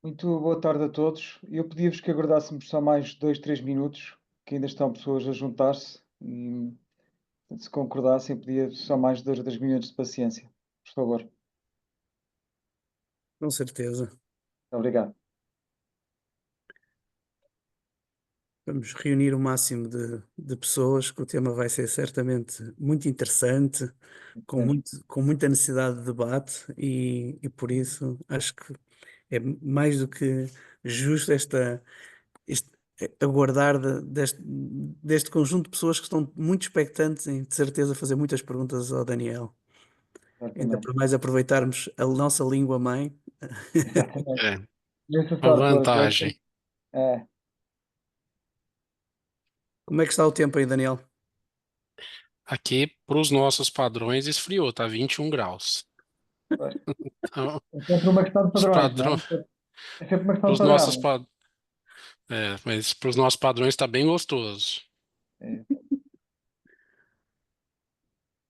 Muito boa tarde a todos. Eu pedia-vos que aguardássemos só mais 2, 3 minutos, que ainda estão pessoas a juntar-se e se concordassem, pedia só mais 2 ou 3 minutos de paciência, por favor. Muito Com certeza. obrigado. Vamos reunir o máximo de pessoas, que o tema vai ser certamente muito interessante, Sim, com muita necessidade de debate e por isso acho que é mais do que justo este, aguardar deste conjunto de pessoas que estão muito expectantes em, de certeza, fazer muitas perguntas ao Daniel. Ainda certamente. para mais aproveitarmos a nossa língua mãe. Exatamente. É, Nessa uma sorte toda desta. vantagem. É, Como é que está o tempo aí, Daniel? Aqui, para os nossos padrões, esfriou, tá 21 graus. pois. Então, É sempre uma questão de os padrões, não é? padrões, É sempre uma questão de pros nossos, padrão. pa- mas para os nossos padrões está bem gostoso. É.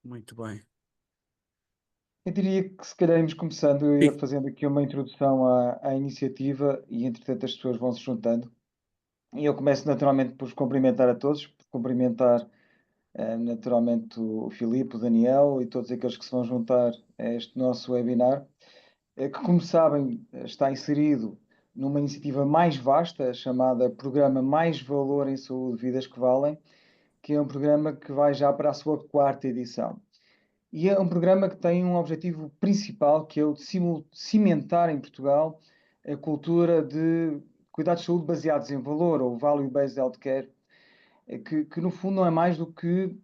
Muito bem. Eu diria que se calhar íamos começando, eu ia Sim. fazendo aqui uma introdução à iniciativa e entretanto as pessoas vão se juntando. E eu começo naturalmente por vos cumprimentar a todos, por cumprimentar naturalmente o Filipe, o Daniel e todos aqueles que se vão juntar a este nosso webinar, que como sabem está inserido numa iniciativa mais vasta chamada Programa Mais Valor em Saúde Vidas que Valem, que é um programa que vai já para a sua quarta edição. E é um programa que tem um objetivo principal, que é o de cimentar em Portugal a cultura de cuidados de saúde baseados em valor, ou Value-Based Healthcare, que no fundo não é mais do que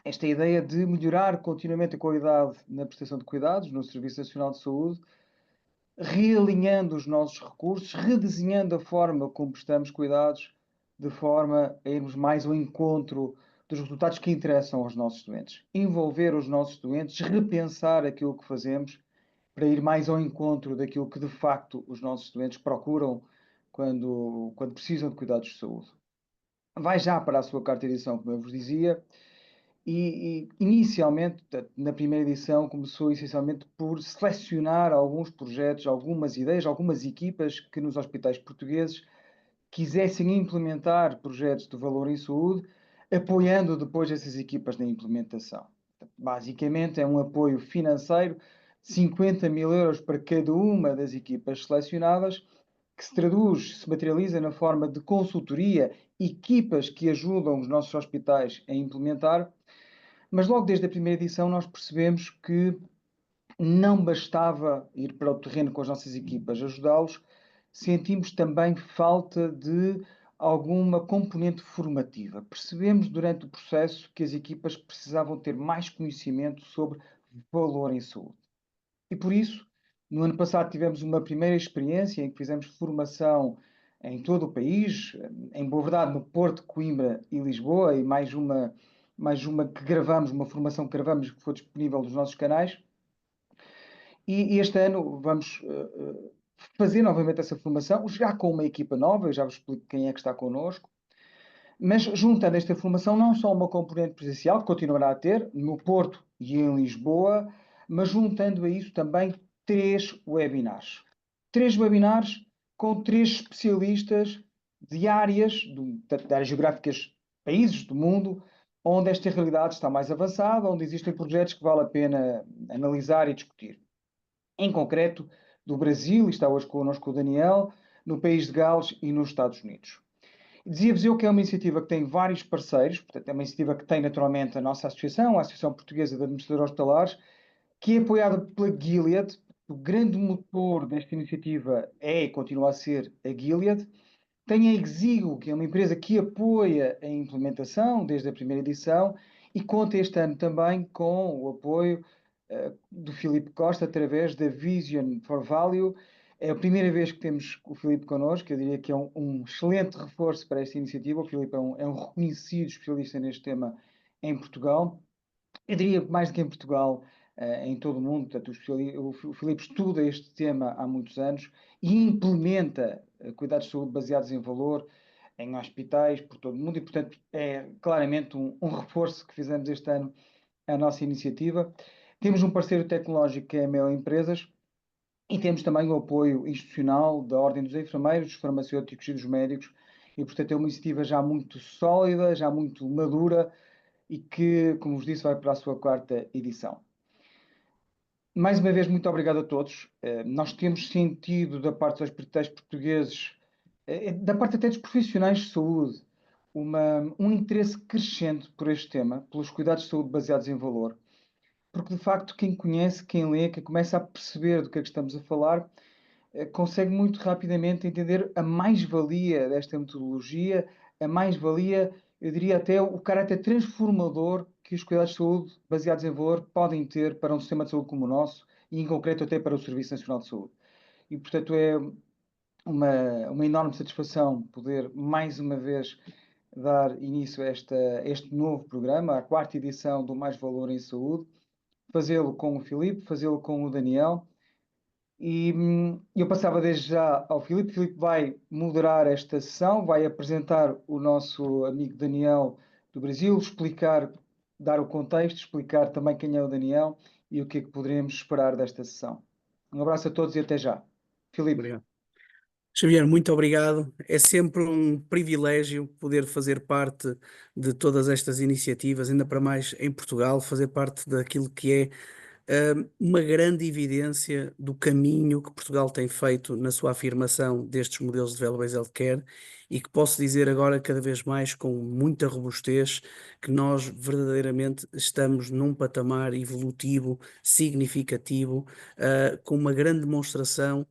esta ideia de melhorar continuamente a qualidade na prestação de cuidados no Serviço Nacional de Saúde, realinhando os nossos recursos, redesenhando a forma como prestamos cuidados, de forma a irmos mais ao encontro dos resultados que interessam aos nossos doentes. Envolver os nossos doentes, repensar aquilo que fazemos para ir mais ao encontro daquilo que de facto os nossos doentes procuram quando precisam de cuidados de saúde. Vai já para a sua quarta edição, como eu vos dizia, e inicialmente, na primeira edição, começou essencialmente por selecionar alguns projetos, algumas ideias, algumas equipas que nos hospitais portugueses quisessem implementar projetos de valor em saúde, apoiando depois essas equipas na implementação. Basicamente, é um apoio financeiro de 50 mil euros para cada uma das equipas selecionadas, que se traduz, se materializa na forma de consultoria, equipas que ajudam os nossos hospitais a implementar, mas logo desde a primeira edição nós percebemos que não bastava ir para o terreno com as nossas equipas, ajudá-los, sentimos também falta de alguma componente formativa. Percebemos durante o processo que as equipas precisavam ter mais conhecimento sobre valor em saúde. E por isso, no ano passado tivemos uma primeira experiência em que fizemos formação em todo o país, em boa verdade no Porto, Coimbra e Lisboa, e mais uma que gravamos, uma formação que gravamos que foi disponível nos nossos canais. E este ano vamos fazer novamente essa formação, já com uma equipa nova, eu já vos explico quem é que está connosco, mas juntando esta formação não só uma componente presencial, que continuará a ter, no Porto e em Lisboa, mas juntando a isso também três webinars. Três webinars com três especialistas de áreas, de áreas geográficas, países do mundo, onde esta realidade está mais avançada, onde existem projetos que vale a pena analisar e discutir. Em concreto, do Brasil, e está hoje connosco o Daniel, no país de Gales e nos Estados Unidos. Dizia-vos eu que é uma iniciativa que tem vários parceiros, portanto, é uma iniciativa que tem naturalmente a nossa associação, a Associação Portuguesa de Administradores Hospitalares, que é apoiada pela Gilead. O grande motor desta iniciativa é e continua a ser a Gilead. Tem a Exigo, que é uma empresa que apoia a implementação desde a primeira edição e conta este ano também com o apoio do Filipe Costa através da Vision for Value. É a primeira vez que temos o Filipe connosco, eu diria que é um excelente reforço para esta iniciativa. O Filipe é um reconhecido especialista neste tema em Portugal. Eu diria que mais do que em Portugal, em todo o mundo. Portanto, o Filipe estuda este tema há muitos anos e implementa cuidados de saúde baseados em valor em hospitais por todo o mundo e, portanto, é claramente um reforço que fizemos este ano à nossa iniciativa. Temos um parceiro tecnológico que é a Mel Empresas, E temos também o apoio institucional da Ordem dos Enfermeiros, dos farmacêuticos e dos médicos, e portanto é uma iniciativa já muito sólida, já muito madura e que, como vos disse, vai para a sua 4ª edição. Mais uma vez, muito obrigado a todos. Nós temos sentido da parte dos hospitais portugueses, da parte até dos profissionais de saúde, um interesse crescente por este tema, pelos cuidados de saúde baseados em valor, porque de facto quem conhece, quem lê, quem começa a perceber do que é que estamos a falar, consegue muito rapidamente entender a mais-valia desta metodologia, a mais-valia, eu diria até o caráter transformador que os cuidados de saúde baseados em valor podem ter para um sistema de saúde como o nosso e, em concreto, até para o Serviço Nacional de Saúde. E, portanto, é uma enorme satisfação poder, mais uma vez, dar início a este novo programa, a 4ª edição do Mais Valor em Saúde, fazê-lo com o Filipe, fazê-lo com o Daniel. E eu passava desde já ao Filipe. O Filipe vai moderar esta sessão, vai apresentar o nosso amigo Daniel do Brasil, explicar, dar o contexto, explicar também quem é o Daniel e o que é que poderemos esperar desta sessão. Um abraço a todos e até já. Filipe. Obrigado. Xavier, muito obrigado. É sempre um privilégio poder fazer parte de todas estas iniciativas, ainda para mais em Portugal, fazer parte daquilo que é uma grande evidência do caminho que Portugal tem feito na sua afirmação destes modelos de value-based healthcare e que posso dizer agora cada vez mais com muita robustez que nós verdadeiramente estamos num patamar evolutivo significativo, com uma grande demonstração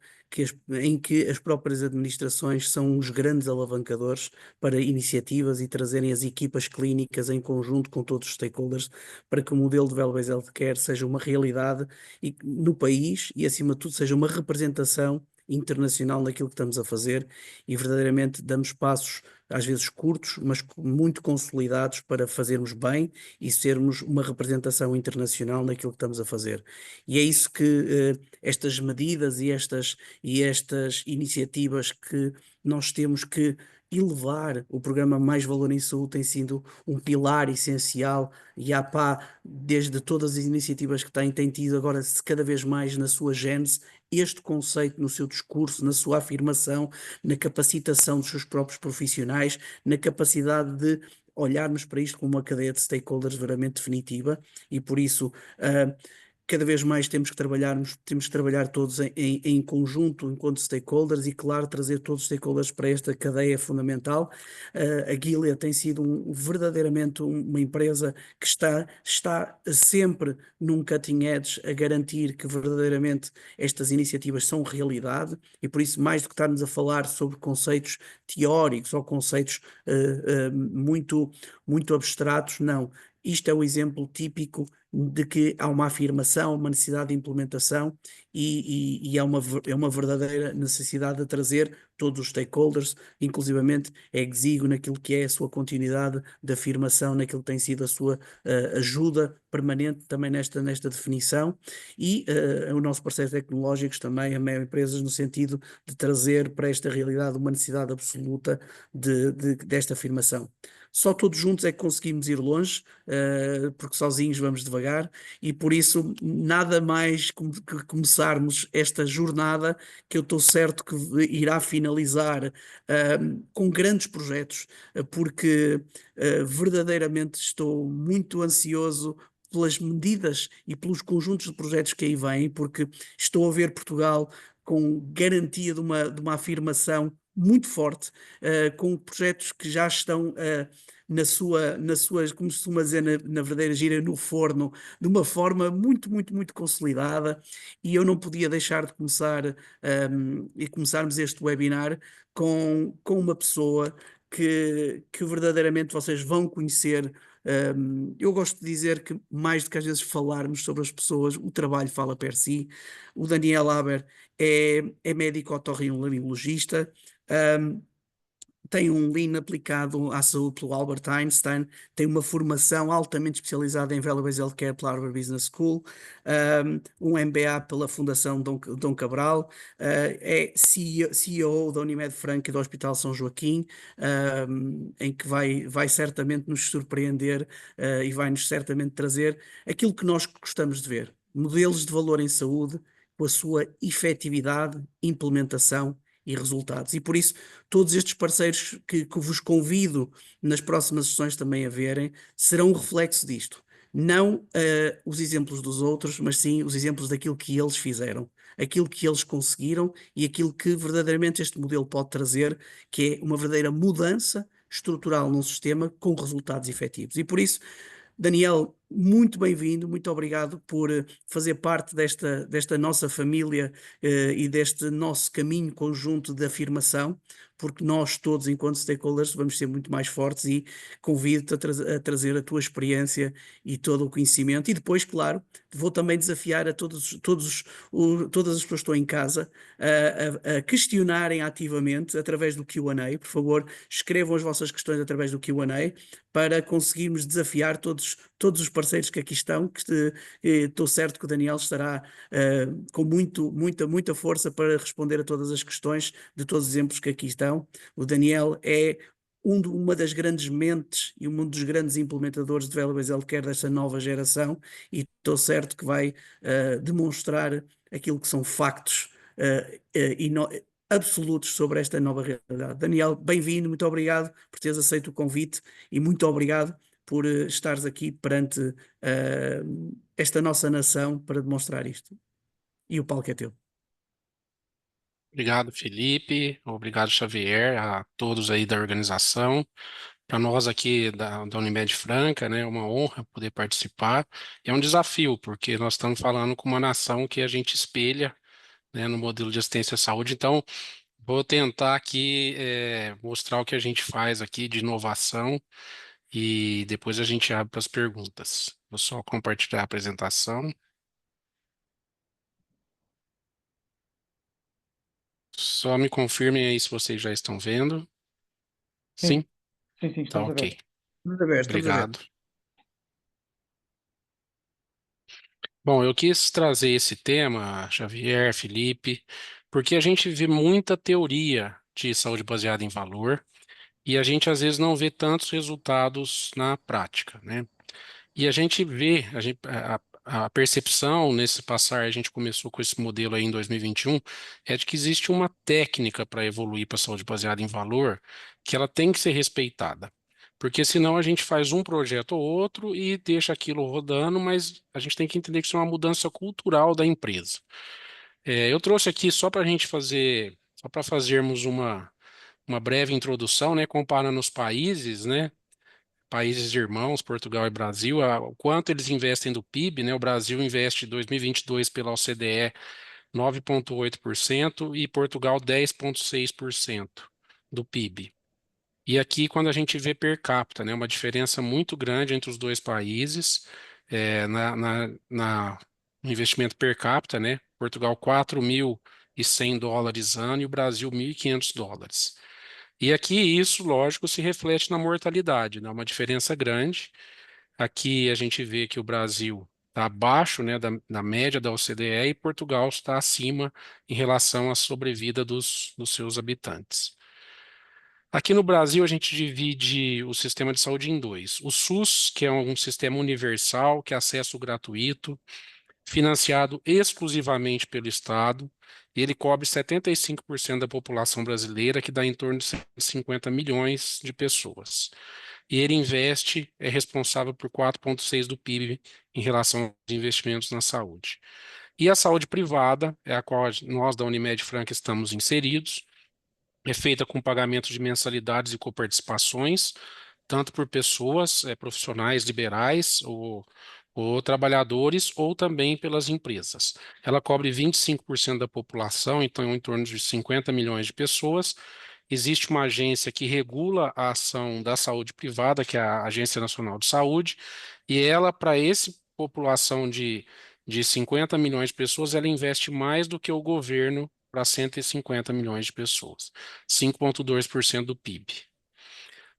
em que as próprias administrações são os grandes alavancadores para iniciativas e trazerem as equipas clínicas em conjunto com todos os stakeholders para que o modelo de value-based healthcare seja uma realidade no país e, acima de tudo, seja uma representação internacional naquilo que estamos a fazer e verdadeiramente damos passos, às vezes curtos, mas muito consolidados para fazermos bem e sermos uma representação internacional naquilo que estamos a fazer. E é isso que estas medidas e estas iniciativas que nós temos que elevar. O programa Mais Valor em Saúde tem sido um pilar essencial e a APA, desde todas as iniciativas que tem tido agora cada vez mais na sua gênese este conceito no seu discurso, na sua afirmação, na capacitação dos seus próprios profissionais, na capacidade de olharmos para isto como uma cadeia de stakeholders verdadeiramente definitiva e por isso cada vez mais temos que trabalhar todos em conjunto enquanto stakeholders e, claro, trazer todos os stakeholders para esta cadeia fundamental. A Gilead tem sido verdadeiramente uma empresa que está sempre num cutting edge a garantir que verdadeiramente estas iniciativas são realidade e por isso, mais do que estarmos a falar sobre conceitos teóricos ou conceitos muito, muito abstratos, não. Isto é o exemplo típico de que há uma afirmação, uma necessidade de implementação e é uma verdadeira necessidade de trazer todos os stakeholders, inclusivamente é exíguo naquilo que é a sua continuidade de afirmação, naquilo que tem sido a sua ajuda permanente também nesta definição e o nosso parceiro tecnológicos também, a Mel Empresas, no sentido de trazer para esta realidade uma necessidade absoluta desta afirmação. Só todos juntos é que conseguimos ir longe, porque sozinhos vamos devagar, e por isso nada mais que começarmos esta jornada, que eu estou certo que irá finalizar com grandes projetos, porque verdadeiramente estou muito ansioso pelas medidas e pelos conjuntos de projetos que aí vêm, porque estou a ver Portugal com garantia de uma afirmação muito forte, com projetos que já estão na sua, como se costuma dizer, na verdadeira gira no forno, de uma forma muito, muito, muito consolidada, e eu não podia deixar de começar e começarmos este webinar com uma pessoa que verdadeiramente vocês vão conhecer. Eu gosto de dizer que mais do que às vezes falarmos sobre as pessoas, o trabalho fala per si. O Daniel Haber é médico otorrinolaringologista, tem um Lean aplicado à saúde pelo Albert Einstein, tem uma formação altamente especializada em Value-Based Healthcare pela Harvard Business School, um MBA pela Fundação Dom Cabral, é CEO da Unimed Franca e do Hospital São Joaquim, em que vai certamente nos surpreender e vai-nos certamente trazer aquilo que nós gostamos de ver. Modelos de valor em saúde com a sua efetividade, implementação e resultados. E por isso, todos estes parceiros que vos convido nas próximas sessões também a verem, serão um reflexo disto. Não os exemplos dos outros, mas sim os exemplos daquilo que eles fizeram, aquilo que eles conseguiram e aquilo que verdadeiramente este modelo pode trazer, que é uma verdadeira mudança estrutural num sistema com resultados efetivos. E por isso, Daniel, muito bem-vindo, muito obrigado por fazer parte desta nossa família e deste nosso caminho conjunto de afirmação, porque nós todos, enquanto stakeholders, vamos ser muito mais fortes e convido-te a trazer a tua experiência e todo o conhecimento. E depois, claro, vou também desafiar a todas as pessoas que estão em casa a questionarem ativamente através do Q&A. Por favor, escrevam as vossas questões através do Q&A para conseguirmos desafiar todos os parceiros que aqui estão, que estou certo que o Daniel estará com muita força para responder a todas as questões de todos os exemplos que aqui estão. O Daniel é uma das grandes mentes e um dos grandes implementadores de Valuable Healthcare desta nova geração, e estou certo que vai demonstrar aquilo que são factos absolutos sobre esta nova realidade. Daniel, bem-vindo, muito obrigado por teres aceito o convite e muito obrigado por estares aqui perante esta nossa nação para demonstrar isto. E o palco é teu. Obrigado, Felipe. Obrigado, Xavier, a todos aí da organização. Para nós aqui da Unimed Franca, né, é uma honra poder participar. É um desafio, porque nós estamos falando com uma nação que a gente espelha, né, no modelo de assistência à saúde. Então, vou tentar aqui mostrar o que a gente faz aqui de inovação e depois a gente abre para as perguntas. Vou só compartilhar a apresentação. Só me confirmem aí se vocês já estão vendo. Sim? Sim, sim, sim, Tá estamos a ver. ok. Estamos a ver. Obrigado. Bom, eu quis trazer esse tema, Xavier, Felipe, porque a gente vê muita teoria de saúde baseada em valor e a gente às vezes não vê tantos resultados na prática, né? E a gente vê, a percepção nesse passar, a gente começou com esse modelo aí em 2021, é de que existe uma técnica para evoluir para a saúde baseada em valor que ela tem que ser respeitada. Porque senão a gente faz um projeto ou outro e deixa aquilo rodando, mas a gente tem que entender que isso é uma mudança cultural da empresa. Eu trouxe aqui só para a gente fazer, só para fazermos uma breve introdução, né, comparando os países, né, países irmãos, Portugal e Brasil, o quanto eles investem do PIB, né? O Brasil investe em 2022 pela OCDE 9,8% e Portugal 10,6% do PIB. E aqui, quando a gente vê per capita, né, uma diferença muito grande entre os dois países, no investimento per capita, né? Portugal $4.100 ano e o Brasil $1.500. E aqui isso, lógico, se reflete na mortalidade, né? Uma diferença grande. Aqui a gente vê que o Brasil está abaixo, né, da média da OCDE e Portugal está acima em relação à sobrevida dos seus habitantes. Aqui no Brasil, a gente divide o sistema de saúde em dois. O SUS, que é um sistema universal, que é acesso gratuito, financiado exclusivamente pelo Estado. Ele cobre 75% da população brasileira, que dá em torno de 150 milhões de pessoas. E ele investe, é responsável por 4,6% do PIB em relação aos investimentos na saúde. E a saúde privada, é a qual nós da Unimed Franca estamos inseridos, é feita com pagamento de mensalidades e coparticipações, tanto por pessoas, profissionais liberais ou trabalhadores, ou também pelas empresas. Ela cobre 25% da população, então em torno de 50 milhões de pessoas. Existe uma agência que regula a ação da saúde privada, que é a Agência Nacional de Saúde, e ela, para essa população de 50 milhões de pessoas, ela investe mais do que o governo para 150 milhões de pessoas, 5,2% do PIB.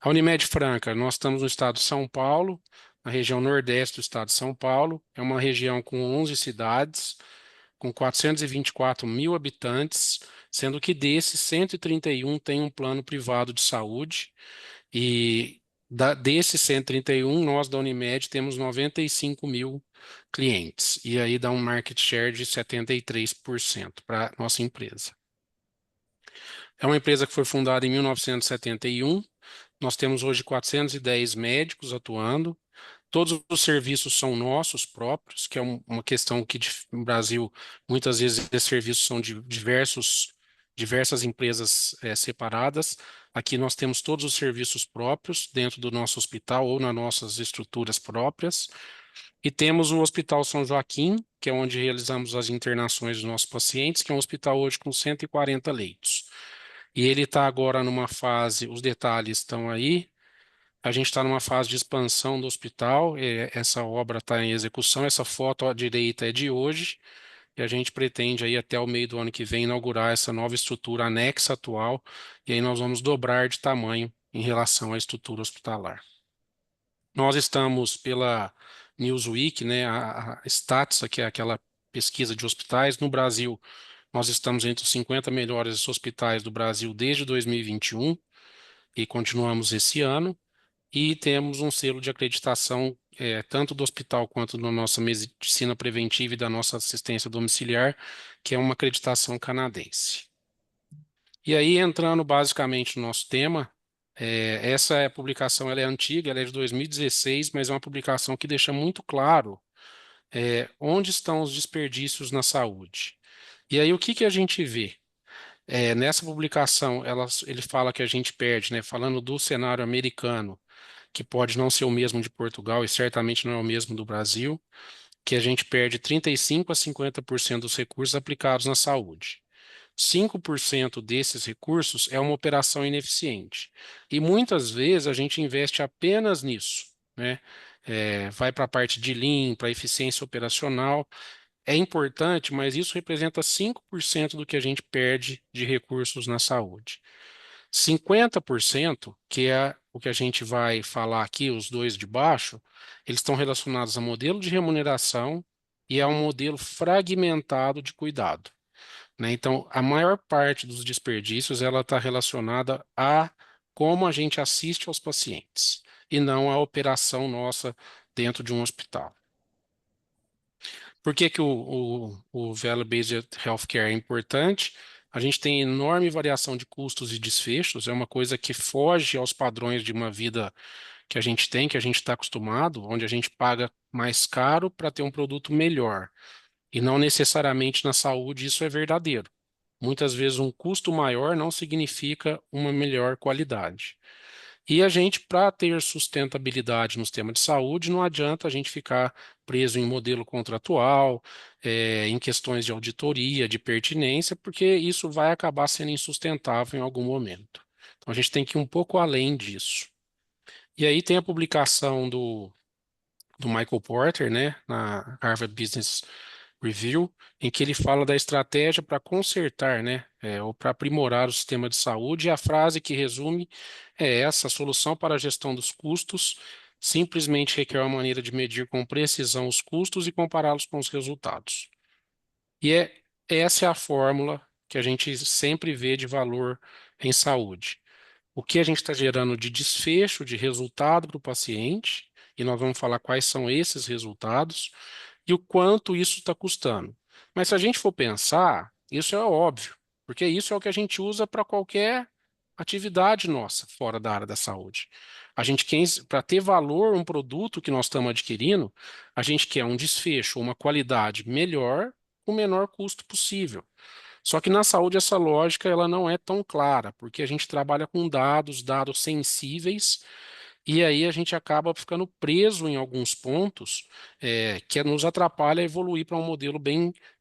A Unimed Franca, nós estamos no estado de São Paulo, na região nordeste do estado de São Paulo, é uma região com 11 cidades, com 424 mil habitantes, sendo que desses 131 tem um plano privado de saúde, e desses 131, nós da Unimed temos 95 mil clientes. E aí dá um market share de 73% para a nossa empresa. É uma empresa que foi fundada em 1971. Nós temos hoje 410 médicos atuando. Todos os serviços são nossos próprios, que é uma questão que no Brasil, muitas vezes, esses serviços são de diversas empresas separadas. Aqui nós temos todos os serviços próprios dentro do nosso hospital ou nas nossas estruturas próprias. E temos o Hospital São Joaquim, que é onde realizamos as internações dos nossos pacientes, que é um hospital hoje com 140 leitos. E ele está agora numa fase, os detalhes estão aí, a gente está numa fase de expansão do hospital, essa obra está em execução, essa foto à direita é de hoje, e a gente pretende aí até o meio do ano que vem inaugurar essa nova estrutura anexa atual, e aí nós vamos dobrar de tamanho em relação à estrutura hospitalar. Nós estamos pela Newsweek, né, a Stats, que é aquela pesquisa de hospitais, no Brasil, nós estamos entre os 50 melhores hospitais do Brasil desde 2021 e continuamos esse ano. E temos um selo de acreditação, tanto do hospital quanto da nossa medicina preventiva e da nossa assistência domiciliar, que é uma acreditação canadense. E aí, entrando basicamente no nosso tema, essa publicação ela é antiga, ela é de 2016, mas é uma publicação que deixa muito claro onde estão os desperdícios na saúde. E aí, o que a gente vê? Nessa publicação, ele fala que a gente perde, né, falando do cenário americano, que pode não ser o mesmo de Portugal e certamente não é o mesmo do Brasil, que a gente perde 35 a 50% dos recursos aplicados na saúde. 5% desses recursos é uma operação ineficiente. E muitas vezes a gente investe apenas nisso, né? Vai para a parte de Lean, para a eficiência operacional. É importante, mas isso representa 5% do que a gente perde de recursos na saúde. 50%, que é o que a gente vai falar aqui, os dois de baixo, eles estão relacionados a modelo de remuneração e a um modelo fragmentado de cuidado, né? Então, a maior parte dos desperdícios ela está relacionada a como a gente assiste aos pacientes e não a operação nossa dentro de um hospital. Por que que o Value-Based Healthcare é importante? A gente tem enorme variação de custos e desfechos, é uma coisa que foge aos padrões de uma vida que a gente tem, que a gente está acostumado, onde a gente paga mais caro para ter um produto melhor. E não necessariamente na saúde isso é verdadeiro. Muitas vezes um custo maior não significa uma melhor qualidade. E a gente, para ter sustentabilidade no sistema de saúde, não adianta a gente ficar preso em modelo contratual, em questões de auditoria, de pertinência, porque isso vai acabar sendo insustentável em algum momento. Então a gente tem que ir um pouco além disso. E aí tem a publicação do Michael Porter, né, na Harvard Business Review, em que ele fala da estratégia para consertar, né, ou para aprimorar o sistema de saúde, e a frase que resume é essa: a solução para a gestão dos custos simplesmente requer uma maneira de medir com precisão os custos e compará-los com os resultados. E essa é a fórmula que a gente sempre vê de valor em saúde. O que a gente está gerando de desfecho, de resultado para o paciente, e nós vamos falar quais são esses resultados, e o quanto isso está custando. Mas se a gente for pensar, isso é óbvio, porque isso é o que a gente usa para qualquer atividade nossa fora da área da saúde. A gente quer, para ter valor um produto que nós estamos adquirindo, a gente quer um desfecho, uma qualidade melhor, com o menor custo possível. Só que na saúde essa lógica ela não é tão clara, porque a gente trabalha com dados sensíveis, e aí a gente acaba ficando preso em alguns pontos que nos atrapalha a evoluir para um modelo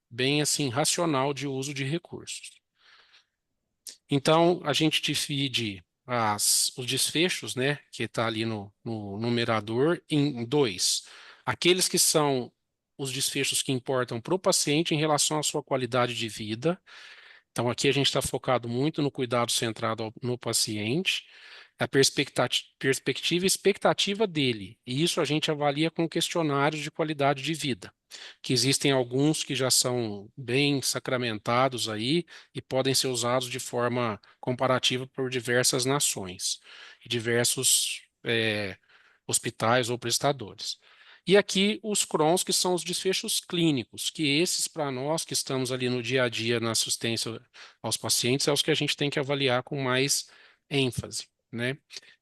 bem assim, racional de uso de recursos. Então, a gente divide os desfechos, né, que está ali no numerador, em dois. Aqueles que são os desfechos que importam para o paciente em relação à sua qualidade de vida. Então, aqui a gente está focado muito no cuidado centrado no paciente, a perspectiva e expectativa dele. E isso a gente avalia com questionários de qualidade de vida, que existem alguns que já são bem sacramentados aí e podem ser usados de forma comparativa por diversas nações e diversos hospitais ou prestadores. E aqui os CRONs, que são os desfechos clínicos, que esses para nós que estamos ali no dia a dia na assistência aos pacientes, é os que a gente tem que avaliar com mais ênfase, né?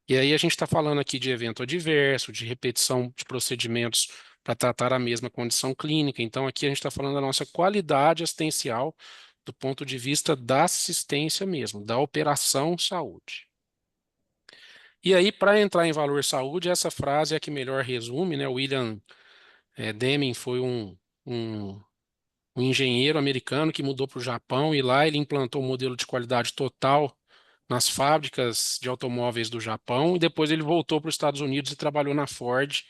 E aí a gente está falando aqui de evento adverso, de repetição de procedimentos para tratar a mesma condição clínica. Então aqui a gente está falando da nossa qualidade assistencial do ponto de vista da assistência mesmo, da operação saúde. E aí, para entrar em valor saúde, essa frase é a que melhor resume, né? O William Deming foi um engenheiro americano que mudou para o Japão e lá ele implantou um modelo de qualidade total nas fábricas de automóveis do Japão e depois ele voltou para os Estados Unidos e trabalhou na Ford,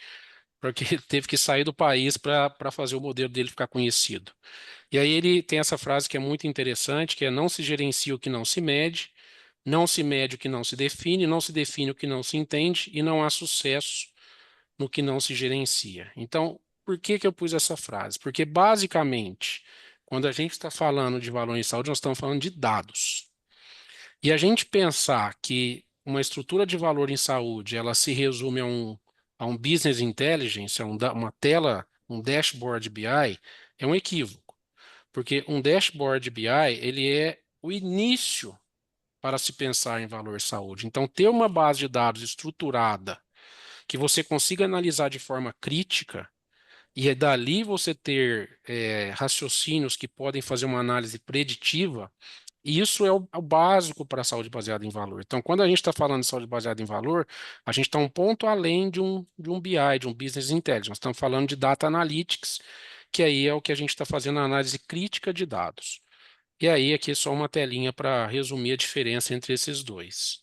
porque ele teve que sair do país para fazer o modelo dele ficar conhecido. E aí ele tem essa frase que é muito interessante, que é: não se gerencia o que não se mede, não se mede o que não se define, não se define o que não se entende e não há sucesso no que não se gerencia. Então, por que que eu pus essa frase? Porque, basicamente, quando a gente está falando de valor em saúde, nós estamos falando de dados. E a gente pensar que uma estrutura de valor em saúde, ela se resume a um business intelligence, uma tela, um dashboard BI, é um equívoco. Porque um dashboard BI, ele é o início para se pensar em valor saúde. Então, ter uma base de dados estruturada, que você consiga analisar de forma crítica, e é dali você ter raciocínios que podem fazer uma análise preditiva, e isso é o básico para a saúde baseada em valor. Então, quando a gente está falando de saúde baseada em valor, a gente está um ponto além de um BI, de um Business Intelligence. Nós estamos falando de Data Analytics, que aí é o que a gente está fazendo a análise crítica de dados. E aí, aqui é só uma telinha para resumir a diferença entre esses dois.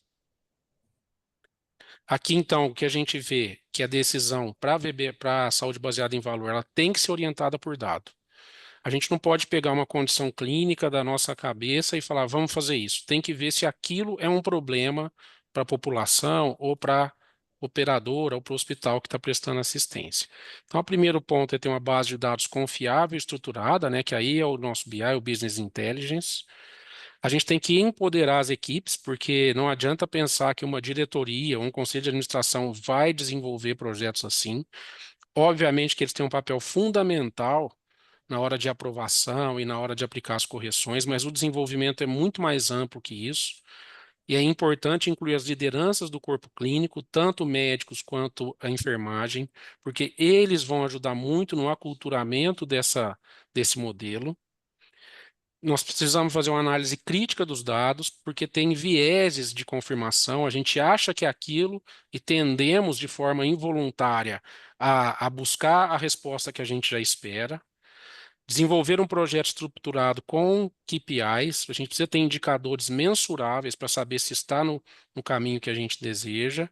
Aqui, então, o que a gente vê que a decisão para a saúde baseada em valor, ela tem que ser orientada por dado. A gente não pode pegar uma condição clínica da nossa cabeça e falar, vamos fazer isso. Tem que ver se aquilo é um problema para a população ou para a operadora ou para o hospital que está prestando assistência. Então, o primeiro ponto é ter uma base de dados confiável e estruturada, né, que aí é o nosso BI, o Business Intelligence. A gente tem que empoderar as equipes, porque não adianta pensar que uma diretoria ou um conselho de administração vai desenvolver projetos assim. Obviamente que eles têm um papel fundamental na hora de aprovação e na hora de aplicar as correções, mas o desenvolvimento é muito mais amplo que isso. E é importante incluir as lideranças do corpo clínico, tanto médicos quanto a enfermagem, porque eles vão ajudar muito no aculturamento desse modelo. Nós precisamos fazer uma análise crítica dos dados, porque tem vieses de confirmação, a gente acha que é aquilo e tendemos de forma involuntária a buscar a resposta que a gente já espera. Desenvolver um projeto estruturado com KPIs, a gente precisa ter indicadores mensuráveis para saber se está no caminho que a gente deseja.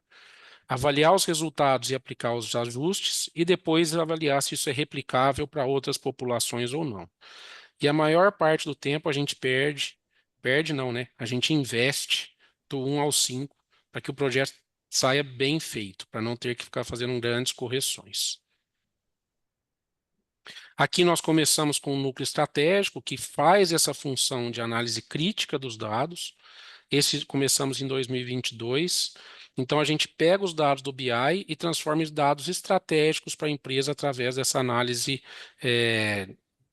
Avaliar os resultados e aplicar os ajustes, e depois avaliar se isso é replicável para outras populações ou não. E a maior parte do tempo a gente perde não, né? A gente investe do 1 ao 5 para que o projeto saia bem feito, para não ter que ficar fazendo grandes correções. Aqui nós começamos com um núcleo estratégico que faz essa função de análise crítica dos dados. Esse começamos em 2022. Então a gente pega os dados do BI e transforma em dados estratégicos para a empresa através dessa análise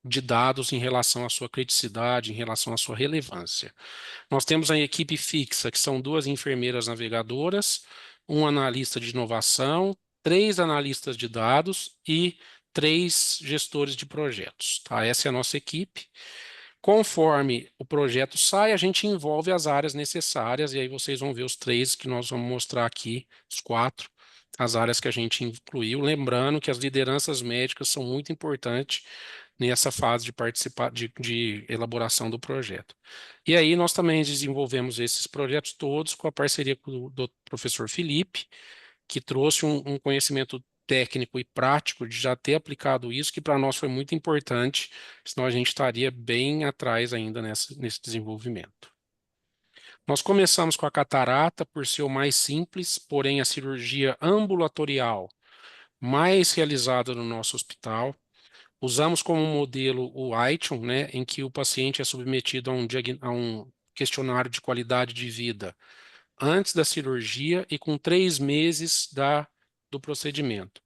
de dados em relação à sua criticidade, em relação à sua relevância. Nós temos a equipe fixa, que são 2 enfermeiras navegadoras, um analista de inovação, 3 analistas de dados e 3 gestores de projetos. Tá? Essa é a nossa equipe. Conforme o projeto sai, a gente envolve as áreas necessárias, e aí vocês vão ver os 3 que nós vamos mostrar aqui, os 4, as áreas que a gente incluiu. Lembrando que as lideranças médicas são muito importantes nessa fase de participar de elaboração do projeto. E aí nós também desenvolvemos esses projetos todos com a parceria do professor Felipe, que trouxe um conhecimento técnico e prático de já ter aplicado isso, que para nós foi muito importante, senão a gente estaria bem atrás ainda nesse desenvolvimento. Nós começamos com a catarata por ser o mais simples, porém a cirurgia ambulatorial mais realizada no nosso hospital. Usamos como modelo o ITION, né, em que o paciente é submetido a um questionário de qualidade de vida antes da cirurgia e com 3 meses do procedimento.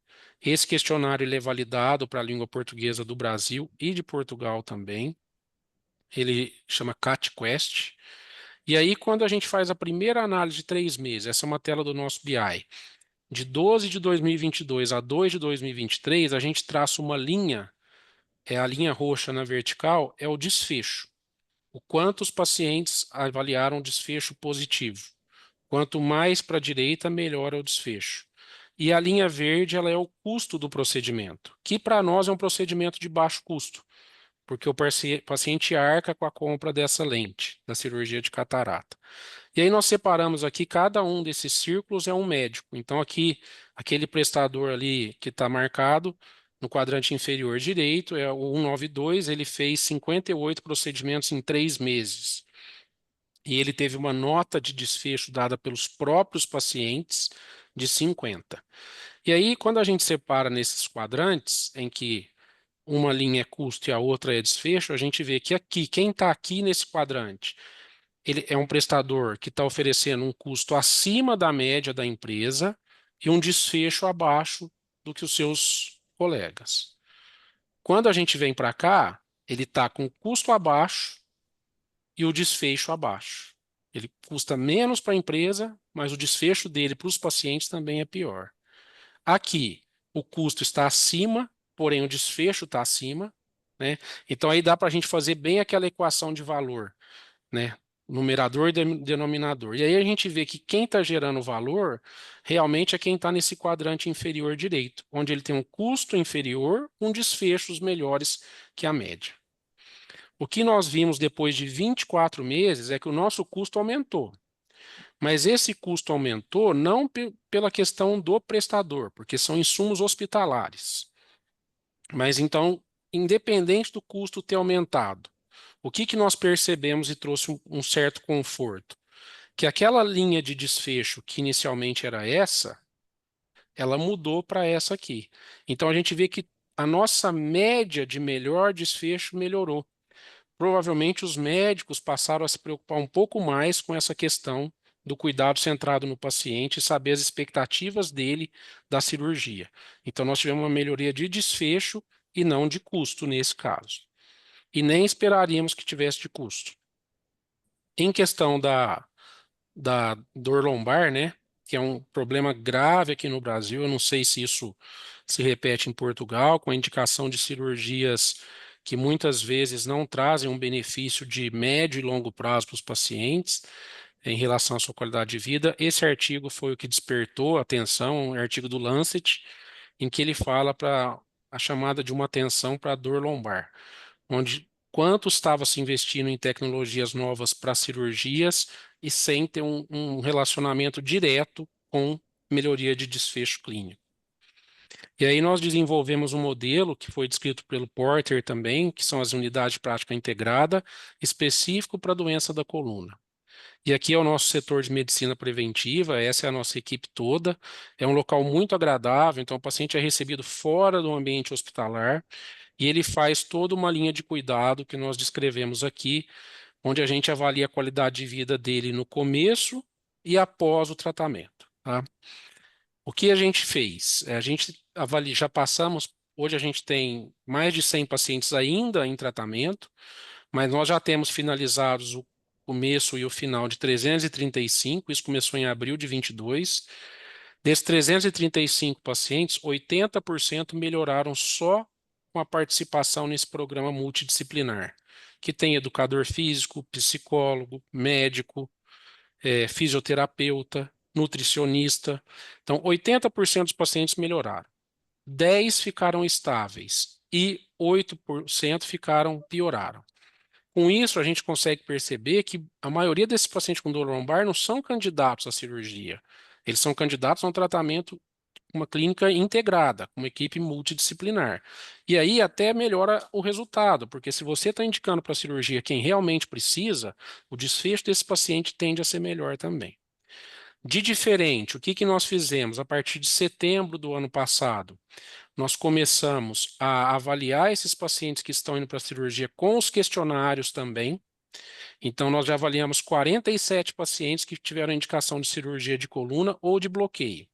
Esse questionário ele é validado para a língua portuguesa do Brasil e de Portugal também. Ele chama CAT-QUEST. E aí, quando a gente faz a primeira análise de 3 meses, essa é uma tela do nosso BI, de 12 de 2022 a 2 de 2023, a gente traça uma linha, a linha roxa na vertical, é o desfecho. O quanto os pacientes avaliaram o desfecho positivo. Quanto mais para a direita, melhor é o desfecho. E a linha verde, ela é o custo do procedimento, que para nós é um procedimento de baixo custo, porque o paciente arca com a compra dessa lente, da cirurgia de catarata. E aí nós separamos aqui, cada um desses círculos é um médico. Então aqui, aquele prestador ali que está marcado no quadrante inferior direito, é o 192, ele fez 58 procedimentos em 3 meses. E ele teve uma nota de desfecho dada pelos próprios pacientes de 50. E aí, quando a gente separa nesses quadrantes, em que uma linha é custo e a outra é desfecho, a gente vê que aqui, quem está aqui nesse quadrante, ele é um prestador que está oferecendo um custo acima da média da empresa e um desfecho abaixo do que os seus colegas. Quando a gente vem para cá, ele está com o custo abaixo e o desfecho abaixo. Ele custa menos para a empresa, mas o desfecho dele para os pacientes também é pior. Aqui, o custo está acima, porém o desfecho está acima, né? Então aí dá para a gente fazer bem aquela equação de valor, né? Numerador e denominador. E aí a gente vê que quem está gerando valor realmente é quem está nesse quadrante inferior direito, onde ele tem um custo inferior com desfechos melhores que a média. O que nós vimos depois de 24 meses é que o nosso custo aumentou. Mas esse custo aumentou não pela questão do prestador, porque são insumos hospitalares. Mas então, independente do custo ter aumentado, o que nós percebemos e trouxe um certo conforto? Que aquela linha de desfecho que inicialmente era essa, ela mudou para essa aqui. Então a gente vê que a nossa média de melhor desfecho melhorou. Provavelmente os médicos passaram a se preocupar um pouco mais com essa questão do cuidado centrado no paciente e saber as expectativas dele da cirurgia. Então, nós tivemos uma melhoria de desfecho e não de custo nesse caso. E nem esperaríamos que tivesse de custo. Em questão da dor lombar, né, que é um problema grave aqui no Brasil, eu não sei se isso se repete em Portugal, com a indicação de cirurgias que muitas vezes não trazem um benefício de médio e longo prazo para os pacientes em relação à sua qualidade de vida. Esse artigo foi o que despertou a atenção, um artigo do Lancet, em que ele fala para a chamada de uma atenção para a dor lombar, onde quanto estava se investindo em tecnologias novas para cirurgias e sem ter um relacionamento direto com melhoria de desfecho clínico. E aí nós desenvolvemos um modelo que foi descrito pelo Porter também, que são as unidades de prática integrada, específico para a doença da coluna. E aqui é o nosso setor de medicina preventiva, essa é a nossa equipe toda. É um local muito agradável, então o paciente é recebido fora do ambiente hospitalar e ele faz toda uma linha de cuidado que nós descrevemos aqui, onde a gente avalia a qualidade de vida dele no começo e após o tratamento, tá? O que a gente fez? A gente avalia, já passamos, hoje a gente tem mais de 100 pacientes ainda em tratamento, mas nós já temos finalizados o começo e o final de 335, isso começou em abril de 22. Desses 335 pacientes, 80% melhoraram só com a participação nesse programa multidisciplinar, que tem educador físico, psicólogo, médico, fisioterapeuta, nutricionista. Então, 80% dos pacientes melhoraram. 10 ficaram estáveis e 8% pioraram. Com isso, a gente consegue perceber que a maioria desses pacientes com dor lombar não são candidatos à cirurgia. Eles são candidatos a um tratamento, uma clínica integrada, com uma equipe multidisciplinar. E aí até melhora o resultado, porque se você está indicando para a cirurgia quem realmente precisa, o desfecho desse paciente tende a ser melhor também. De diferente, o que nós fizemos a partir de setembro do ano passado? Nós começamos a avaliar esses pacientes que estão indo para a cirurgia com os questionários também. Então, nós já avaliamos 47 pacientes que tiveram indicação de cirurgia de coluna ou de bloqueio.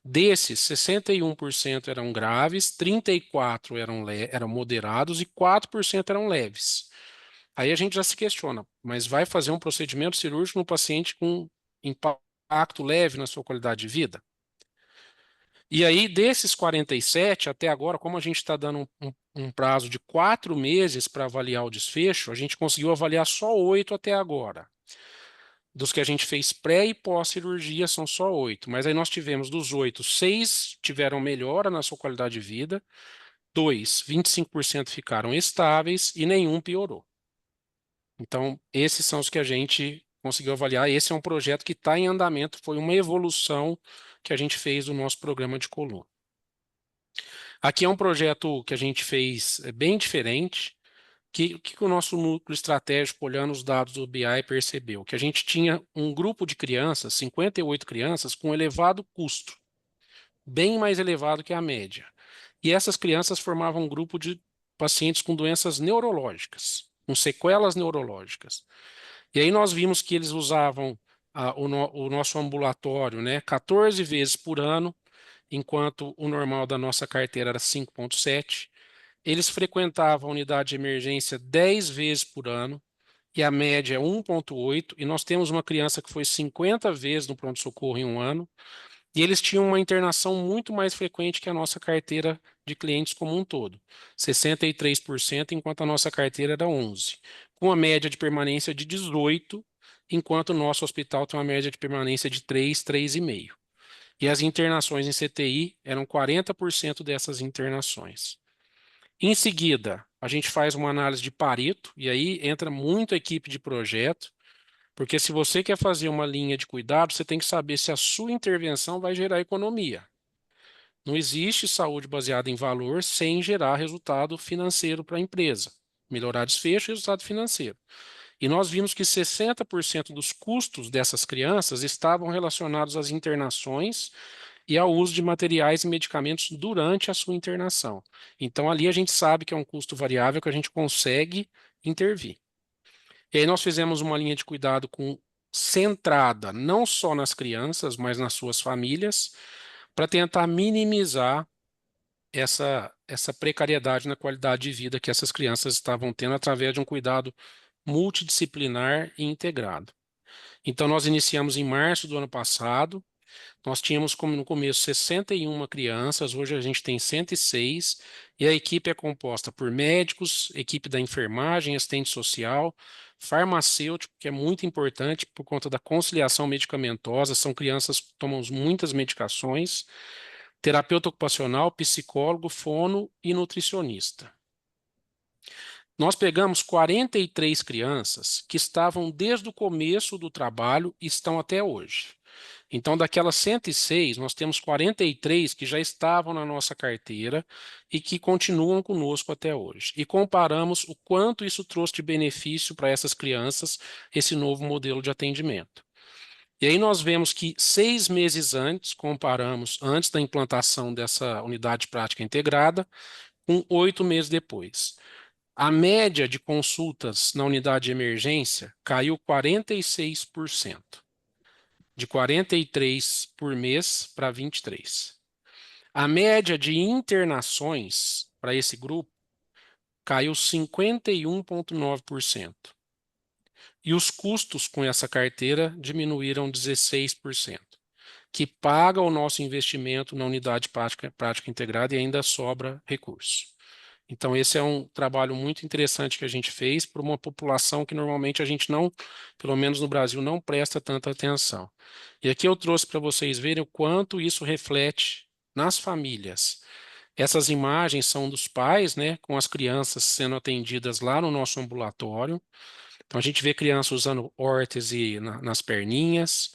Desses, 61% eram graves, 34% eram moderados e 4% eram leves. Aí a gente já se questiona, mas vai fazer um procedimento cirúrgico no paciente com impacto leve na sua qualidade de vida? E aí, desses 47, até agora, como a gente está dando um prazo de 4 meses para avaliar o desfecho, a gente conseguiu avaliar só 8 até agora. Dos que a gente fez pré e pós-cirurgia, são só 8. Mas aí nós tivemos dos 8, 6 tiveram melhora na sua qualidade de vida, 2, 25% ficaram estáveis e nenhum piorou. Então, esses são os que a gente conseguiu avaliar. Esse é um projeto que está em andamento, foi uma evolução que a gente fez do nosso programa de coluna. Aqui é um projeto que a gente fez bem diferente. O que o nosso núcleo estratégico, olhando os dados do BI, percebeu? Que a gente tinha um grupo de crianças, 58 crianças, com elevado custo, bem mais elevado que a média. E essas crianças formavam um grupo de pacientes com doenças neurológicas, com sequelas neurológicas. E aí nós vimos que eles usavam o nosso ambulatório, né, 14 vezes por ano, enquanto o normal da nossa carteira era 5,7. Eles frequentavam a unidade de emergência 10 vezes por ano, e a média é 1,8, e nós temos uma criança que foi 50 vezes no pronto-socorro em um ano, e eles tinham uma internação muito mais frequente que a nossa carteira de clientes como um todo, 63%, enquanto a nossa carteira era 11%, com a média de permanência de 18%, enquanto o nosso hospital tem uma média de permanência de 3, 3,5%. E as internações em CTI eram 40% dessas internações. Em seguida, a gente faz uma análise de Pareto, e aí entra muito a equipe de projeto, porque se você quer fazer uma linha de cuidado, você tem que saber se a sua intervenção vai gerar economia. Não existe saúde baseada em valor sem gerar resultado financeiro para a empresa. Melhorar desfecho e resultado financeiro. E nós vimos que 60% dos custos dessas crianças estavam relacionados às internações e ao uso de materiais e medicamentos durante a sua internação. Então, ali a gente sabe que é um custo variável que a gente consegue intervir. E aí nós fizemos uma linha de cuidado centrada não só nas crianças, mas nas suas famílias, para tentar minimizar essa precariedade na qualidade de vida que essas crianças estavam tendo através de um cuidado multidisciplinar e integrado. Então, nós iniciamos em março do ano passado. Nós tínhamos como no começo 61 crianças, hoje a gente tem 106, e a equipe é composta por médicos, equipe da enfermagem, assistente social, farmacêutico, que é muito importante por conta da conciliação medicamentosa, são crianças que tomam muitas medicações, terapeuta ocupacional, psicólogo, fono e nutricionista. Nós pegamos 43 crianças que estavam desde o começo do trabalho e estão até hoje. Então, daquelas 106, nós temos 43 que já estavam na nossa carteira e que continuam conosco até hoje. E comparamos o quanto isso trouxe de benefício para essas crianças, esse novo modelo de atendimento. E aí nós vemos que 6 meses antes, comparamos antes da implantação dessa unidade de prática integrada, com 8 meses depois. A média de consultas na unidade de emergência caiu 46%. De 43 por mês para 23. A média de internações para esse grupo caiu 51,9%. E os custos com essa carteira diminuíram 16%, que paga o nosso investimento na unidade prática integrada e ainda sobra recurso. Então, esse é um trabalho muito interessante que a gente fez para uma população que normalmente a gente não, pelo menos no Brasil, não presta tanta atenção. E aqui eu trouxe para vocês verem o quanto isso reflete nas famílias. Essas imagens são dos pais, né, com as crianças sendo atendidas lá no nosso ambulatório. Então, a gente vê crianças usando órtese nas perninhas.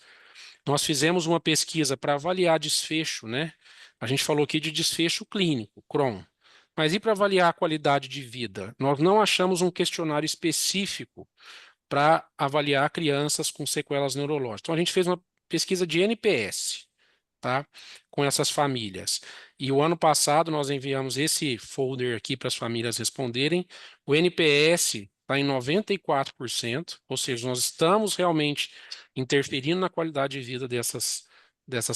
Nós fizemos uma pesquisa para avaliar desfecho, né? A gente falou aqui de desfecho clínico, CRON. Mas e para avaliar a qualidade de vida? Nós não achamos um questionário específico para avaliar crianças com sequelas neurológicas. Então, a gente fez uma pesquisa de NPS, tá? Com essas famílias. E o ano passado nós enviamos esse folder aqui para as famílias responderem. O NPS está em 94%, ou seja, nós estamos realmente interferindo na qualidade de vida dessas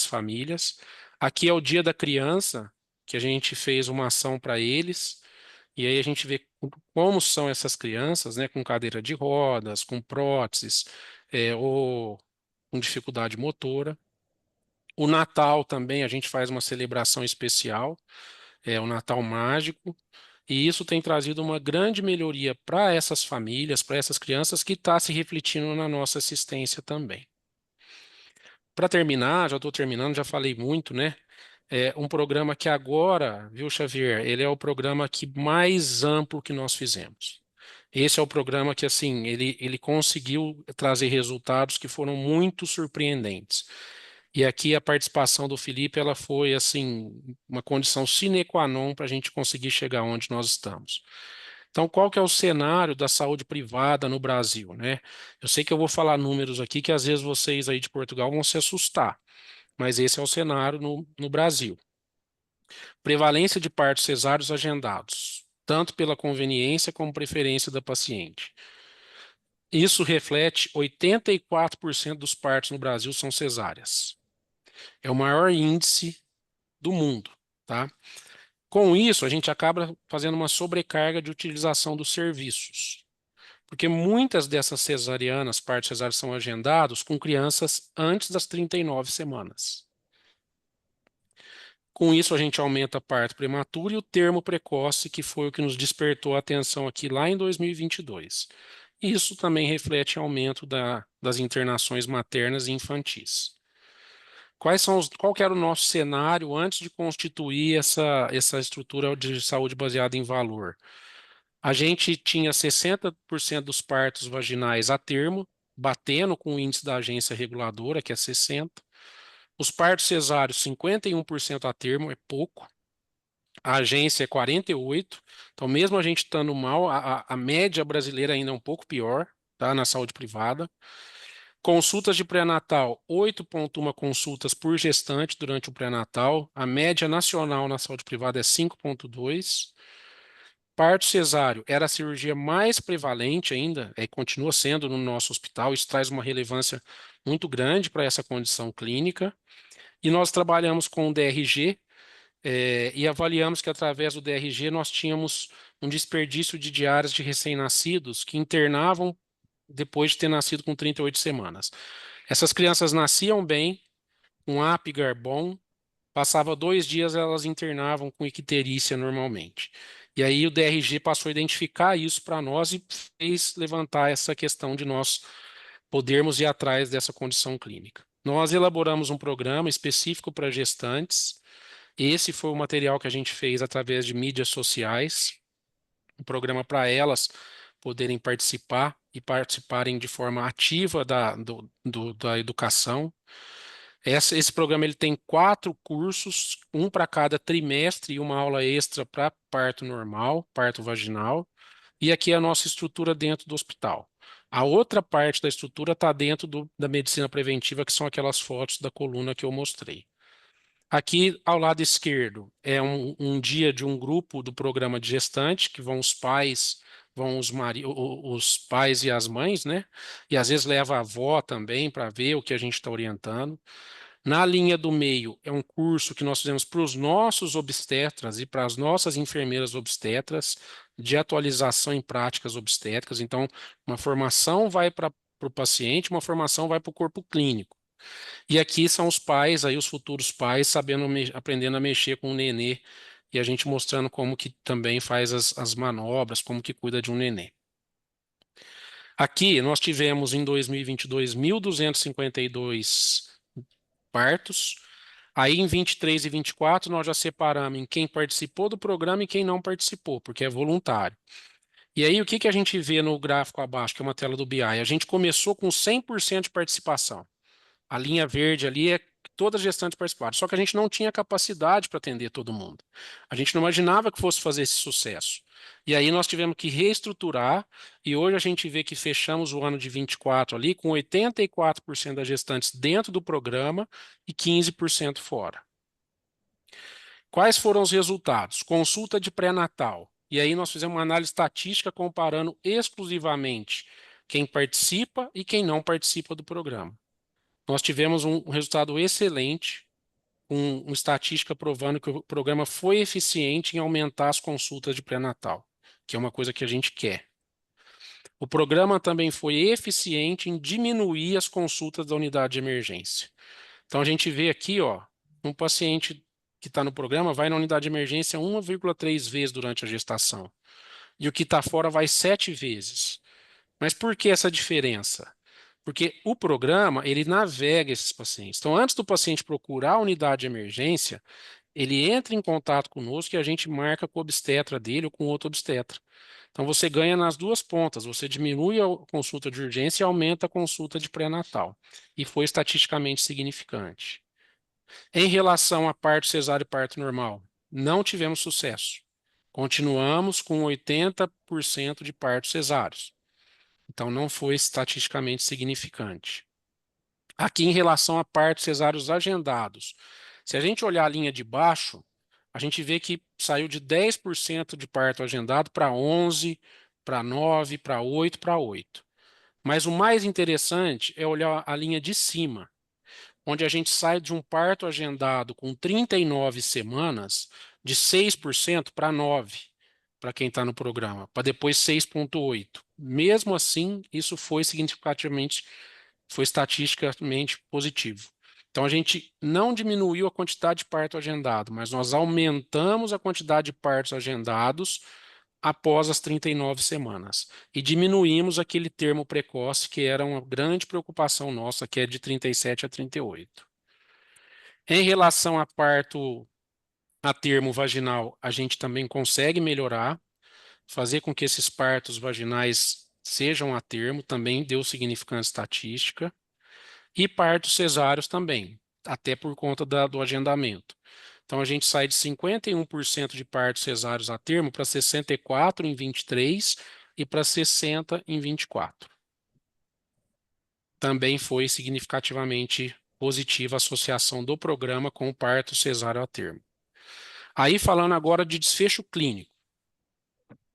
famílias. Aqui é o Dia da Criança, que a gente fez uma ação para eles, e aí a gente vê como são essas crianças, né, com cadeira de rodas, com próteses, ou com dificuldade motora. O Natal também, a gente faz uma celebração especial, o Natal Mágico, e isso tem trazido uma grande melhoria para essas famílias, para essas crianças, que está se refletindo na nossa assistência também. Para terminar, já estou terminando, já falei muito, né? É um programa que agora, viu, Xavier, ele é o programa que mais amplo que nós fizemos. Esse é o programa que, assim, ele conseguiu trazer resultados que foram muito surpreendentes. E aqui a participação do Felipe, ela foi, assim, uma condição sine qua non para a gente conseguir chegar onde nós estamos. Então, qual que é o cenário da saúde privada no Brasil, né? Eu sei que eu vou falar números aqui que às vezes vocês aí de Portugal vão se assustar, mas esse é o cenário no Brasil. Prevalência de partos cesáreos agendados, tanto pela conveniência como preferência da paciente. Isso reflete 84% dos partos no Brasil são cesáreas. É o maior índice do mundo, tá? Com isso, a gente acaba fazendo uma sobrecarga de utilização dos serviços, porque muitas dessas cesarianas, partos cesáreos, são agendados com crianças antes das 39 semanas. Com isso, a gente aumenta parto prematuro e o termo precoce, que foi o que nos despertou a atenção aqui lá em 2022. Isso também reflete aumento das internações maternas e infantis. Qual que era o nosso cenário antes de constituir essa estrutura de saúde baseada em valor? A gente tinha 60% dos partos vaginais a termo, batendo com o índice da agência reguladora, que é 60%. Os partos cesáreos, 51% a termo, é pouco. A agência é 48%. Então, mesmo a gente estando mal, a média brasileira ainda é um pouco pior, tá, na saúde privada. Consultas de pré-natal, 8,1 consultas por gestante durante o pré-natal. A média nacional na saúde privada é 5,2. Parto cesáreo era a cirurgia mais prevalente ainda, continua sendo no nosso hospital. Isso traz uma relevância muito grande para essa condição clínica. E nós trabalhamos com o DRG, e avaliamos que através do DRG nós tínhamos um desperdício de diárias de recém-nascidos que internavam depois de ter nascido com 38 semanas. Essas crianças nasciam bem, com Apgar bom, passava 2 dias elas internavam com icterícia normalmente. E aí o DRG passou a identificar isso para nós e fez levantar essa questão de nós podermos ir atrás dessa condição clínica. Nós elaboramos um programa específico para gestantes. Esse foi o material que a gente fez através de mídias sociais, um programa para elas poderem participar e participarem de forma ativa da educação. Esse programa ele tem 4 cursos, um para cada trimestre e uma aula extra para parto normal, parto vaginal. E aqui é a nossa estrutura dentro do hospital. A outra parte da estrutura está dentro da medicina preventiva, que são aquelas fotos da coluna que eu mostrei. Aqui ao lado esquerdo é um dia de um grupo do programa de gestante, que vão os pais, vão os pais e as mães, né? E às vezes leva a avó também para ver o que a gente está orientando. Na linha do meio é um curso que nós fizemos para os nossos obstetras e para as nossas enfermeiras obstetras de atualização em práticas obstétricas. Então, uma formação vai para o paciente, uma formação vai para o corpo clínico. E aqui são os pais, aí os futuros pais, sabendo, aprendendo a mexer com o nenê e a gente mostrando como que também faz as manobras, como que cuida de um nenê. Aqui nós tivemos em 2022 1.252 partos. Aí em 23 e 24 nós já separamos em quem participou do programa e quem não participou, porque é voluntário. E aí o que a gente vê no gráfico abaixo, que é uma tela do BI? A gente começou com 100% de participação. A linha verde ali é que todas as gestantes participaram. Só que a gente não tinha capacidade para atender todo mundo. A gente não imaginava que fosse fazer esse sucesso. E aí nós tivemos que reestruturar e hoje a gente vê que fechamos o ano de 24 ali com 84% das gestantes dentro do programa e 15% fora. Quais foram os resultados? Consulta de pré-natal. E aí nós fizemos uma análise estatística comparando exclusivamente quem participa e quem não participa do programa. Nós tivemos um resultado excelente, com uma estatística provando que o programa foi eficiente em aumentar as consultas de pré-natal, que é uma coisa que a gente quer. O programa também foi eficiente em diminuir as consultas da unidade de emergência. Então a gente vê aqui, ó, um paciente que está no programa vai na unidade de emergência 1,3 vezes durante a gestação. E o que está fora vai 7 vezes. Mas por que essa diferença? Porque o programa, ele navega esses pacientes. Então, antes do paciente procurar a unidade de emergência, ele entra em contato conosco e a gente marca com o obstetra dele ou com outro obstetra. Então, você ganha nas duas pontas. Você diminui a consulta de urgência e aumenta a consulta de pré-natal. E foi estatisticamente significante. Em relação a parto cesáreo e parto normal, não tivemos sucesso. Continuamos com 80% de partos cesáreos. Então, não foi estatisticamente significante. Aqui, em relação a partos cesáreos agendados, se a gente olhar a linha de baixo, a gente vê que saiu de 10% de parto agendado para 11%, para 9%, para 8%, para 8%. Mas o mais interessante é olhar a linha de cima, onde a gente sai de um parto agendado com 39 semanas, de 6% para 9%, para quem está no programa, para depois 6,8%. Mesmo assim, isso foi significativamente, foi estatisticamente positivo. Então, a gente não diminuiu a quantidade de parto agendado, mas nós aumentamos a quantidade de partos agendados após as 39 semanas. E diminuímos aquele termo precoce, que era uma grande preocupação nossa, que é de 37 a 38. Em relação a parto a termo vaginal, a gente também consegue melhorar, fazer com que esses partos vaginais sejam a termo, também deu significância estatística, e partos cesáreos também, até por conta do agendamento. Então, a gente sai de 51% de partos cesáreos a termo para 64% em 23 e para 60% em 24. Também foi significativamente positiva a associação do programa com o parto cesáreo a termo. Aí, falando agora de desfecho clínico.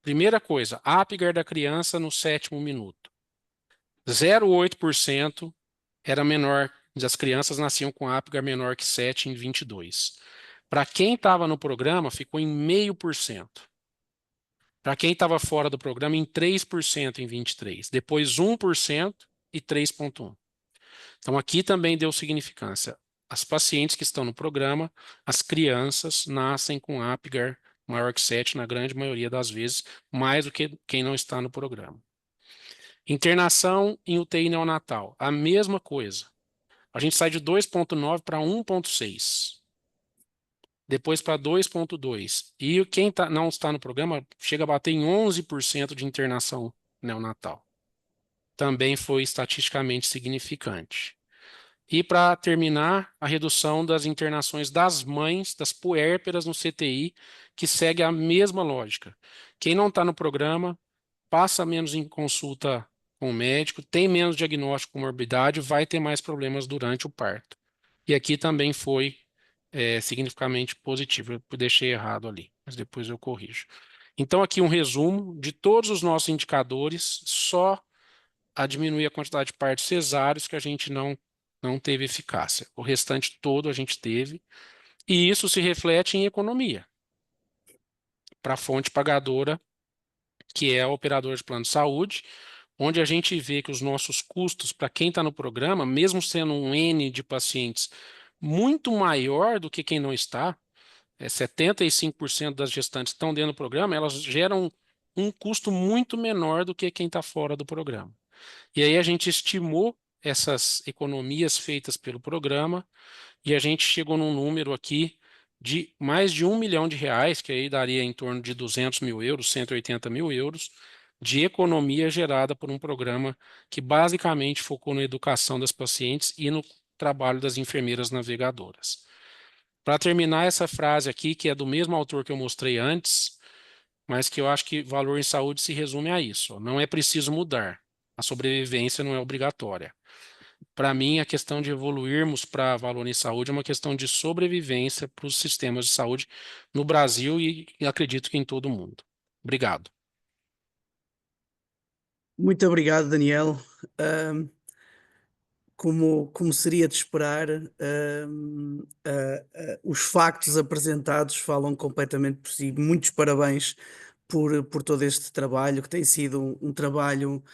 Primeira coisa, Apgar da criança no 7º minuto. 0,8% era menor, as crianças nasciam com Apgar menor que 7 em 22. Para quem estava no programa, ficou em 0,5%. Para quem estava fora do programa, em 3% em 23. Depois 1% e 3,1%. Então, aqui também deu significância. As pacientes que estão no programa, as crianças nascem com Apgar maior que 7, na grande maioria das vezes, mais do que quem não está no programa. Internação em UTI neonatal, a mesma coisa. A gente sai de 2,9 para 1,6. Depois para 2,2. E quem não está no programa chega a bater em 11% de internação neonatal. Também foi estatisticamente significante. E para terminar, a redução das internações das mães, das puérperas no CTI, que segue a mesma lógica. Quem não está no programa, passa menos em consulta com o médico, tem menos diagnóstico com morbidade, vai ter mais problemas durante o parto. E aqui também foi significativamente positivo. Eu deixei errado ali, mas depois eu corrijo. Então, aqui um resumo de todos os nossos indicadores, só a diminuir a quantidade de partos cesáreos que a gente não teve eficácia. O restante todo a gente teve, e isso se reflete em economia para a fonte pagadora, que é a operadora de plano de saúde, onde a gente vê que os nossos custos para quem está no programa, mesmo sendo um N de pacientes muito maior do que quem não está, 75% das gestantes estão dentro do programa, elas geram um custo muito menor do que quem está fora do programa. E aí a gente estimou essas economias feitas pelo programa e a gente chegou num número aqui de mais de R$ 1 milhão, que aí daria em torno de 200 mil euros, 180 mil euros, de economia gerada por um programa que basicamente focou na educação das pacientes e no trabalho das enfermeiras navegadoras. Para terminar essa frase aqui, que é do mesmo autor que eu mostrei antes, mas que eu acho que valor em saúde se resume a isso. Não é preciso mudar. A sobrevivência não é obrigatória. Para mim, a questão de evoluirmos para valor em saúde é uma questão de sobrevivência para os sistemas de saúde no Brasil e acredito que em todo o mundo. Obrigado. Muito obrigado, Daniel. Ahm, como seria de esperar, os factos apresentados falam completamente por si. Muitos parabéns por todo este trabalho, que tem sido um trabalho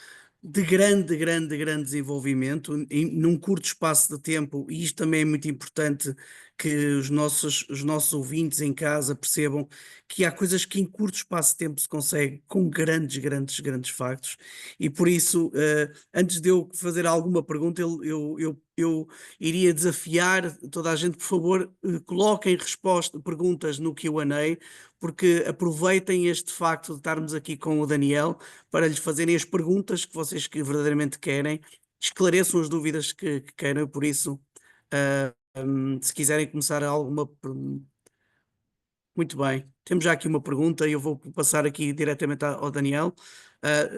de grande, grande, grande desenvolvimento num curto espaço de tempo, e isto também é muito importante que os nossos ouvintes em casa percebam que há coisas que em curto espaço de tempo se consegue com grandes, grandes, grandes factos, e por isso, antes de eu fazer alguma pergunta, eu iria desafiar toda a gente, por favor, coloquem perguntas no Q&A, porque aproveitem este facto de estarmos aqui com o Daniel para lhes fazerem as perguntas que vocês que verdadeiramente querem, esclareçam as dúvidas que queiram, por isso, se quiserem começar muito bem. Temos já aqui uma pergunta e eu vou passar aqui diretamente ao Daniel. Ah,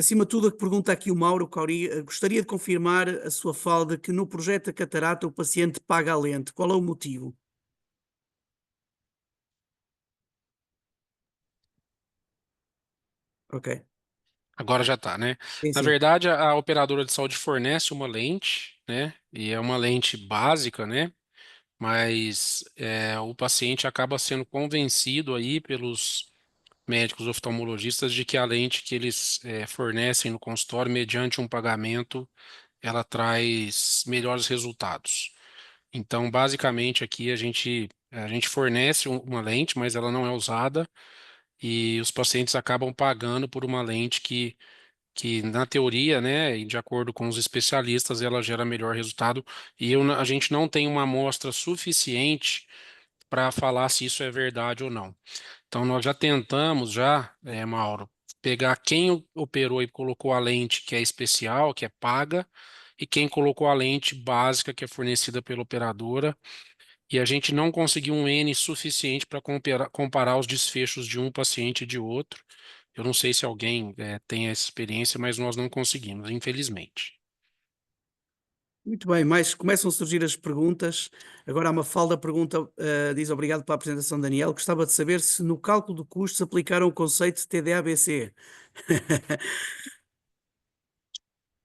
Acima de tudo, a que pergunta aqui o Mauro Cauri, gostaria de confirmar a sua fala de que no projeto da catarata o paciente paga a lente. Qual é o motivo? Ok. Agora já está, né? Sim, Na sim. verdade, a operadora de saúde fornece uma lente, né? E é uma lente básica, né? Mas o paciente acaba sendo convencido aí pelos médicos oftalmologistas de que a lente que eles fornecem no consultório, mediante um pagamento, ela traz melhores resultados. Então, basicamente, aqui a gente fornece uma lente, mas ela não é usada e os pacientes acabam pagando por uma lente que na teoria, né, e de acordo com os especialistas, ela gera melhor resultado e a gente não tem uma amostra suficiente para falar se isso é verdade ou não. Então, nós já tentamos, Mauro, pegar quem operou e colocou a lente que é especial, que é paga, e quem colocou a lente básica, que é fornecida pela operadora, e a gente não conseguiu um N suficiente para comparar os desfechos de um paciente e de outro. Eu não sei se alguém tem essa experiência, mas nós não conseguimos, infelizmente. Muito bem, mas começam a surgir as perguntas. Agora a Mafalda pergunta, diz obrigado pela apresentação, Daniel. Gostava de saber se no cálculo de custos aplicaram o conceito de TD-ABC.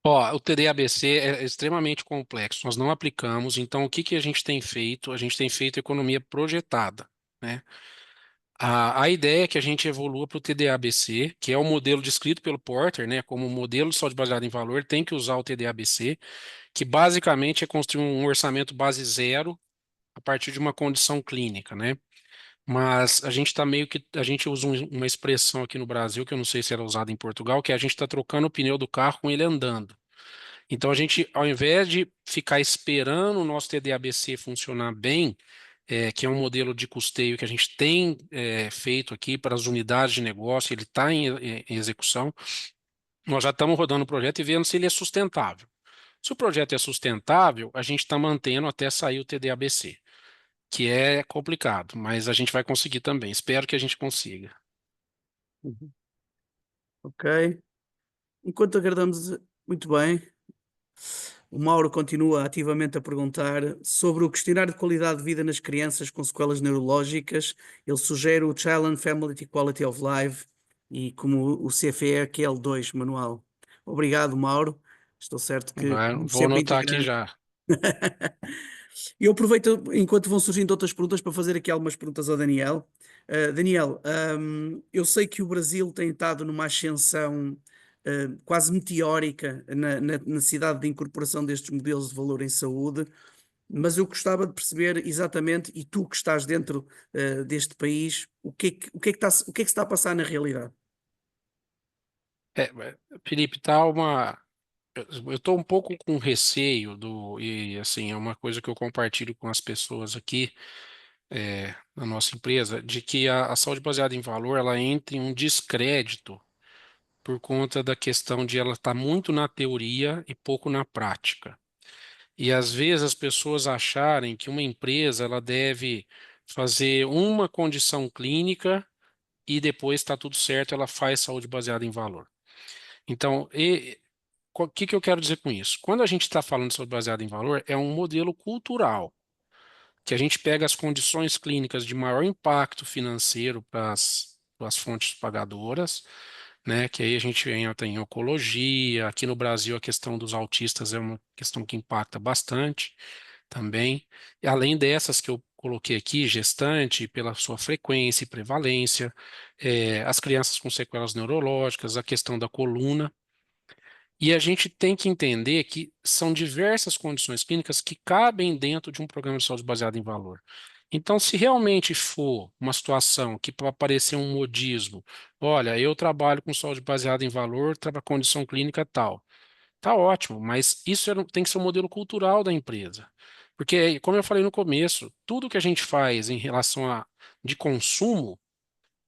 Ó, o TD-ABC é extremamente complexo, nós não aplicamos, então o que que a gente tem feito? A gente tem feito economia projetada, né? A ideia é que a gente evolua para o TD-ABC, que é o modelo descrito pelo Porter, né? Como modelo de saúde baseado em valor, tem que usar o TD-ABC, que basicamente é construir um orçamento base zero a partir de uma condição clínica, né? Mas a gente está meio que, a gente usa uma expressão aqui no Brasil, que eu não sei se era usada em Portugal, que é a gente está trocando o pneu do carro com ele andando. Então a gente, ao invés de ficar esperando o nosso TD-ABC funcionar bem, que é um modelo de custeio que a gente tem feito aqui para as unidades de negócio, ele está em execução, nós já estamos rodando o projeto e vendo se ele é sustentável. Se o projeto é sustentável, a gente está mantendo até sair o TD-ABC, que é complicado, mas a gente vai conseguir também. Espero que a gente consiga. Uhum. Ok. Enquanto aguardamos, muito bem. O Mauro continua ativamente a perguntar sobre o questionário de qualidade de vida nas crianças com sequelas neurológicas. Ele sugere o Child and Family Quality of Life e como o CFE QL2 manual. Obrigado, Mauro. Estou certo que, como Vou sempre, anotar aqui integrante. já. E eu aproveito, enquanto vão surgindo outras perguntas, para fazer aqui algumas perguntas ao Daniel. Daniel, eu sei que o Brasil tem estado numa ascensão quase meteórica na necessidade de incorporação destes modelos de valor em saúde, mas eu gostava de perceber exatamente, e tu que estás dentro deste país, o que é que se está a passar na realidade? Felipe, tá uma. Eu estou um pouco com receio e assim, é uma coisa que eu compartilho com as pessoas aqui na nossa empresa, de que a saúde baseada em valor, ela entra em um descrédito por conta da questão de ela estar muito na teoria e pouco na prática. E às vezes as pessoas acharem que uma empresa ela deve fazer uma condição clínica e depois está tudo certo, ela faz saúde baseada em valor. Então, o que que eu quero dizer com isso? Quando a gente está falando sobre baseado em valor, é um modelo cultural, que a gente pega as condições clínicas de maior impacto financeiro para as fontes pagadoras, né? Que aí a gente entra em oncologia. Aqui no Brasil, a questão dos autistas é uma questão que impacta bastante também. E além dessas que eu coloquei aqui, gestante, pela sua frequência e prevalência, as crianças com sequelas neurológicas, a questão da coluna. E a gente tem que entender que são diversas condições clínicas que cabem dentro de um programa de saúde baseado em valor. Então, se realmente for uma situação que para aparecer um modismo, olha, eu trabalho com saúde baseada em valor, trabalho com condição clínica tal, tá ótimo, mas isso tem que ser um modelo cultural da empresa. Porque, como eu falei no começo, tudo que a gente faz em relação a de consumo,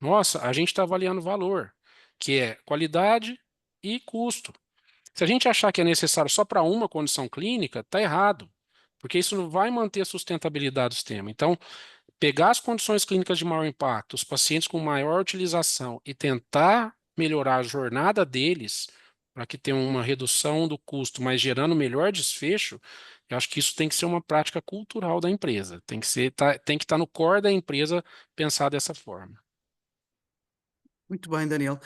nossa, a gente está avaliando valor, que é qualidade e custo. Se a gente achar que é necessário só para uma condição clínica, está errado, porque isso não vai manter a sustentabilidade do sistema. Então, pegar as condições clínicas de maior impacto, os pacientes com maior utilização e tentar melhorar a jornada deles para que tenha uma redução do custo, mas gerando melhor desfecho, eu acho que isso tem que ser uma prática cultural da empresa. Tem que ser, tem que estar no core da empresa pensar dessa forma. Muito bem, Daniel.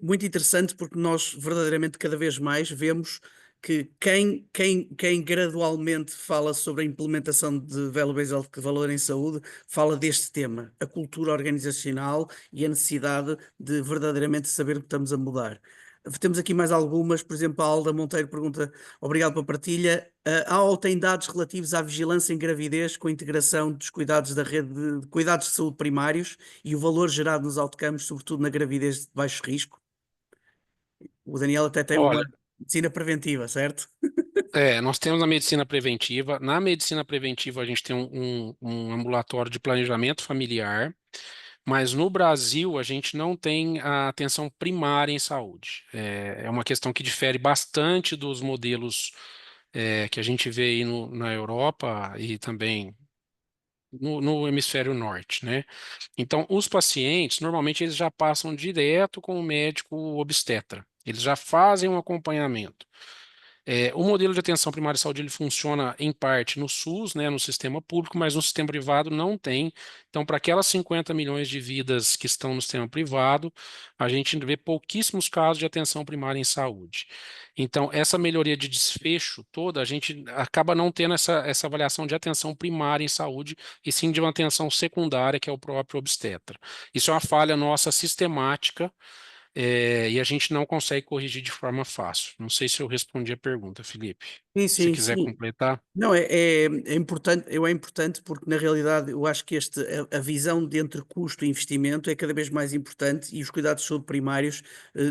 Muito interessante porque nós verdadeiramente cada vez mais vemos que quem gradualmente fala sobre a implementação de Value-Based Valor em saúde fala deste tema, a cultura organizacional e a necessidade de verdadeiramente saber o que estamos a mudar. Temos aqui mais algumas, por exemplo, a Alda Monteiro pergunta, obrigado pela partilha. A AO tem dados relativos à vigilância em gravidez com a integração dos cuidados da rede de cuidados de saúde primários e o valor gerado nos outcomes, sobretudo na gravidez de baixo risco? O Daniel até tem uma Olha, medicina preventiva, certo? nós temos a medicina preventiva. Na medicina preventiva, a gente tem um ambulatório de planejamento familiar, mas no Brasil, a gente não tem a atenção primária em saúde. É uma questão que difere bastante dos modelos que a gente vê aí na Europa e também no hemisfério norte, né? Então, os pacientes, normalmente, eles já passam direto com o médico obstetra. Eles já fazem um acompanhamento. O modelo de atenção primária de saúde ele funciona em parte no SUS, né, no sistema público, mas no sistema privado não tem. Então, para aquelas 50 milhões de vidas que estão no sistema privado, a gente vê pouquíssimos casos de atenção primária em saúde. Então, essa melhoria de desfecho toda, a gente acaba não tendo essa avaliação de atenção primária em saúde, e sim de uma atenção secundária, que é o próprio obstetra. Isso é uma falha nossa sistemática e a gente não consegue corrigir de forma fácil. Não sei se eu respondi a pergunta, Felipe. Sim, Se sim, quiser sim. completar. Não, é importante, é importante porque na realidade eu acho que a visão de entre custo e investimento é cada vez mais importante e os cuidados de saúde primários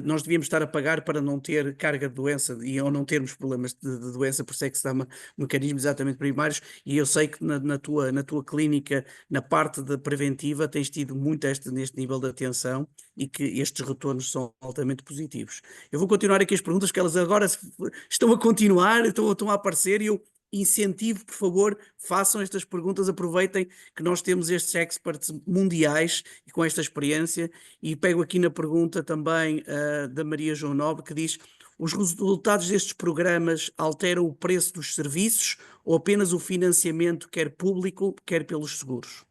nós devíamos estar a pagar para não ter carga de doença ou não termos problemas de doença, por isso é que se dá mecanismos exatamente primários e eu sei que na tua clínica, na parte da preventiva, tens tido muito neste nível de atenção e que estes retornos são altamente positivos. Eu vou continuar aqui as perguntas, que elas agora estão a continuar, estão a aparecer e eu incentivo, por favor, façam estas perguntas, aproveitem que nós temos estes experts mundiais e com esta experiência, e pego aqui na pergunta também da Maria João Nobre, que diz: os resultados destes programas alteram o preço dos serviços ou apenas o financiamento, quer público, quer pelos seguros?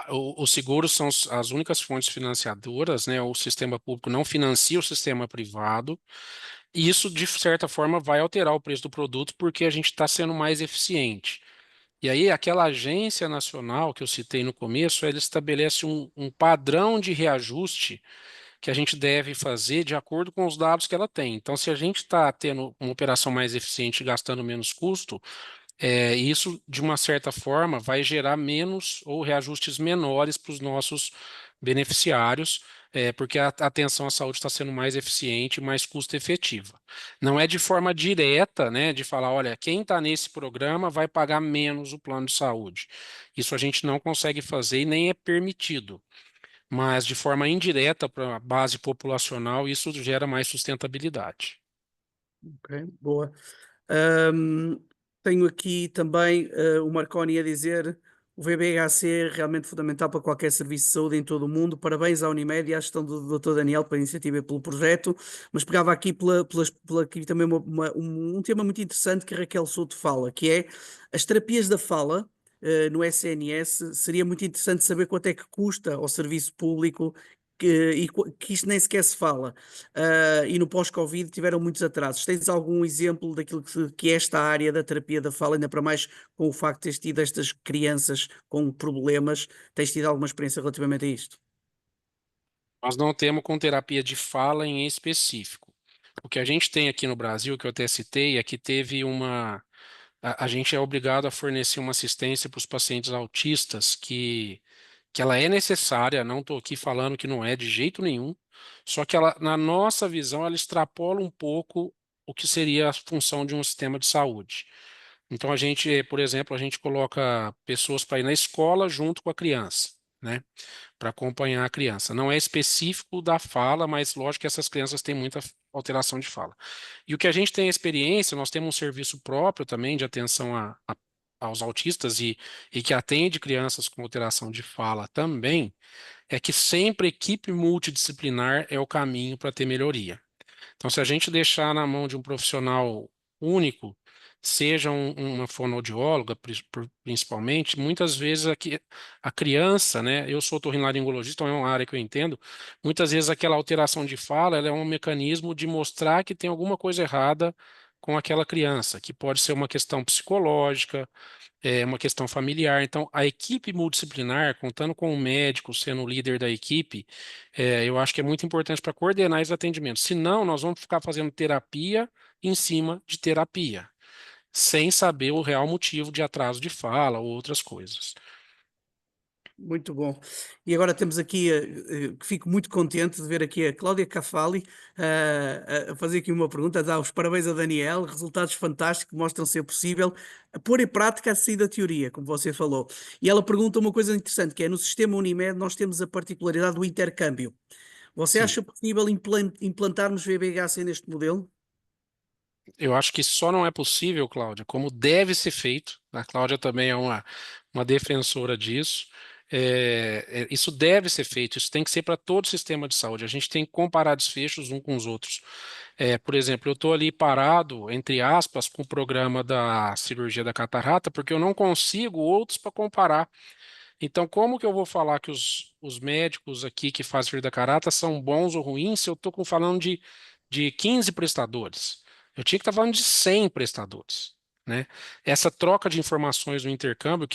Os seguros são as únicas fontes financiadoras, né? O sistema público não financia o sistema privado, e isso, de certa forma, vai alterar o preço do produto porque a gente está sendo mais eficiente. E aí, aquela agência nacional que eu citei no começo, ela estabelece um padrão de reajuste que a gente deve fazer de acordo com os dados que ela tem. Então, se a gente está tendo uma operação mais eficiente e gastando menos custo, isso, de uma certa forma, vai gerar menos ou reajustes menores para os nossos beneficiários, porque a atenção à saúde está sendo mais eficiente, mais custo-efetiva. Não é de forma direta, né, de falar, olha, quem está nesse programa vai pagar menos o plano de saúde. Isso a gente não consegue fazer e nem é permitido. Mas de forma indireta para a base populacional, isso gera mais sustentabilidade. Ok, boa. Ahm, Tenho aqui também o Marconi a dizer: o VBHC é realmente fundamental para qualquer serviço de saúde em todo o mundo. Parabéns à Unimed e à gestão do Dr. Daniel pela iniciativa e pelo projeto. Mas pegava aqui aqui também um tema muito interessante que a Raquel Souto fala, que é as terapias da fala. No SNS, seria muito interessante saber quanto é que custa ao serviço público que isto nem sequer se fala, e no pós-Covid tiveram muitos atrasos. Tens algum exemplo daquilo que é esta área da terapia da fala, ainda para mais com o facto de teres tido estas crianças com problemas, tens tido alguma experiência relativamente a isto? Nós não temos com terapia de fala em específico. O que a gente tem aqui no Brasil, que eu até citei, é que teve uma. A gente é obrigado a fornecer uma assistência para os pacientes autistas que ela é necessária, não estou aqui falando que não é de jeito nenhum, só que ela, na nossa visão, ela extrapola um pouco o que seria a função de um sistema de saúde. Então, a gente, por exemplo, a gente coloca pessoas para ir na escola junto com a criança, né? Para acompanhar a criança. Não é específico da fala, mas lógico que essas crianças têm muita alteração de fala. E o que a gente tem experiência, nós temos um serviço próprio também de atenção aos autistas e que atende crianças com alteração de fala também, é que sempre equipe multidisciplinar é o caminho para ter melhoria. Então, se a gente deixar na mão de um profissional único, seja uma fonoaudióloga, principalmente, muitas vezes a criança, né? Eu sou otorrinolaringologista, então é uma área que eu entendo. Muitas vezes aquela alteração de fala, ela é um mecanismo de mostrar que tem alguma coisa errada com aquela criança, que pode ser uma questão psicológica, uma questão familiar. Então, a equipe multidisciplinar, contando com o médico sendo o líder da equipe, eu acho que é muito importante para coordenar esses atendimentos. Senão, nós vamos ficar fazendo terapia em cima de terapia, sem saber o real motivo de atraso de fala ou outras coisas. Muito bom. E agora temos aqui, que fico muito contente de ver aqui a Cláudia Cafali, a fazer aqui uma pergunta, a dar os parabéns a Daniel, resultados fantásticos, mostram ser possível a pôr em prática a sair da teoria, como você falou. E ela pergunta uma coisa interessante, que é, no sistema Unimed nós temos a particularidade do intercâmbio. Você Sim. acha possível implantarmos VBHC neste modelo? Eu acho que só não é possível, Cláudia, como deve ser feito. A Cláudia também é uma defensora disso. Isso deve ser feito, isso tem que ser para todo o sistema de saúde. A gente tem que comparar desfechos um com os outros. Por exemplo, eu estou ali parado, entre aspas, com o programa da cirurgia da catarata, porque eu não consigo outros para comparar. Então, como que eu vou falar que os médicos aqui que fazem cirurgia da catarata são bons ou ruins se eu estou falando de 15 prestadores? Eu tinha que estar falando de 100 prestadores, né? Essa troca de informações no intercâmbio,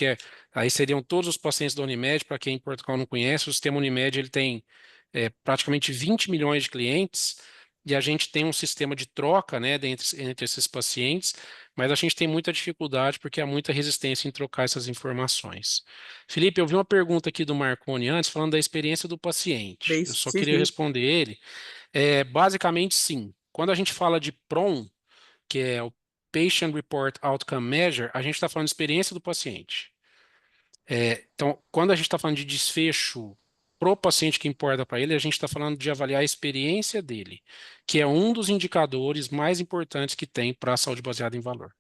aí seriam todos os pacientes da Unimed, para quem em Portugal não conhece, o sistema Unimed ele tem praticamente 20 milhões de clientes e a gente tem um sistema de troca, né, entre esses pacientes, mas a gente tem muita dificuldade porque há muita resistência em trocar essas informações. Felipe, eu vi uma pergunta aqui do Marconi antes, falando da experiência do É paciente. Eu isso? só Sim, queria sim. responder ele. Basicamente, sim. Quando a gente fala de PROM, que é o Patient Report Outcome Measure, a gente está falando de experiência do paciente. Então, quando a gente está falando de desfecho pro paciente que importa para ele, a gente está falando de avaliar a experiência dele, que é um dos indicadores mais importantes que tem para a saúde baseada em valor.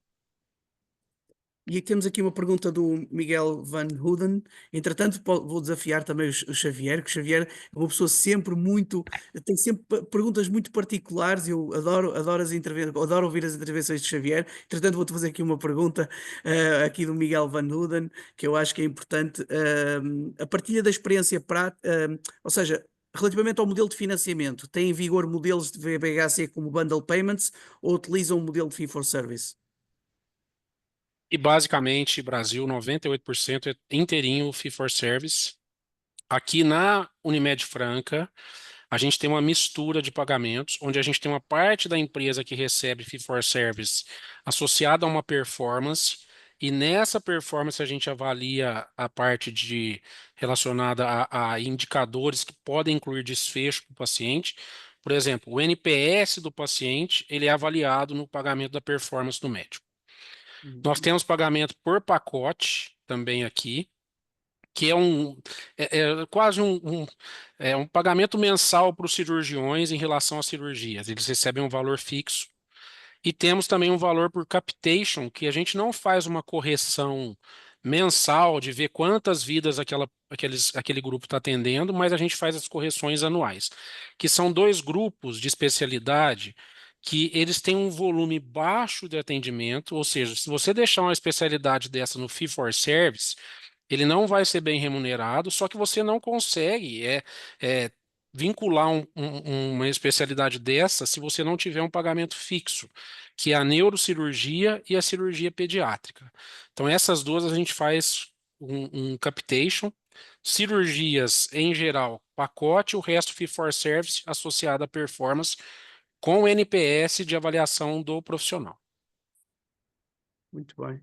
E temos aqui uma pergunta do Miguel Van Hoeden. Entretanto, vou desafiar também o Xavier, que o Xavier é uma pessoa sempre muito, tem sempre perguntas muito particulares. Eu adoro adoro ouvir as intervenções de Xavier. Entretanto, vou-te fazer aqui uma pergunta aqui do Miguel Van Hoeden, que eu acho que é importante. A partilha da experiência prática, ou seja, relativamente ao modelo de financiamento, tem em vigor modelos de VBHC como Bundle Payments ou utilizam um modelo de Fee for Service? E basicamente, Brasil, 98% é inteirinho fee for service. Aqui na Unimed Franca, a gente tem uma mistura de pagamentos, onde a gente tem uma parte da empresa que recebe fee for service associada a uma performance, e nessa performance a gente avalia a parte relacionada a indicadores que podem incluir desfecho para o paciente. Por exemplo, o NPS do paciente, ele é avaliado no pagamento da performance do médico. Nós Uhum. temos pagamento por pacote também aqui, que é quase um pagamento mensal para os cirurgiões em relação às cirurgias. Eles recebem um valor fixo. E temos também um valor por capitation, que a gente não faz uma correção mensal de ver quantas vidas aquele grupo está atendendo, mas a gente faz as correções anuais, que são dois grupos de especialidade que eles têm um volume baixo de atendimento, ou seja, se você deixar uma especialidade dessa no fee for service, ele não vai ser bem remunerado, só que você não consegue vincular uma especialidade dessa se você não tiver um pagamento fixo, que é a neurocirurgia e a cirurgia pediátrica. Então, essas duas a gente faz um capitation, cirurgias em geral, pacote, o resto fee for service associado à performance com o NPS de avaliação do profissional. Muito bem.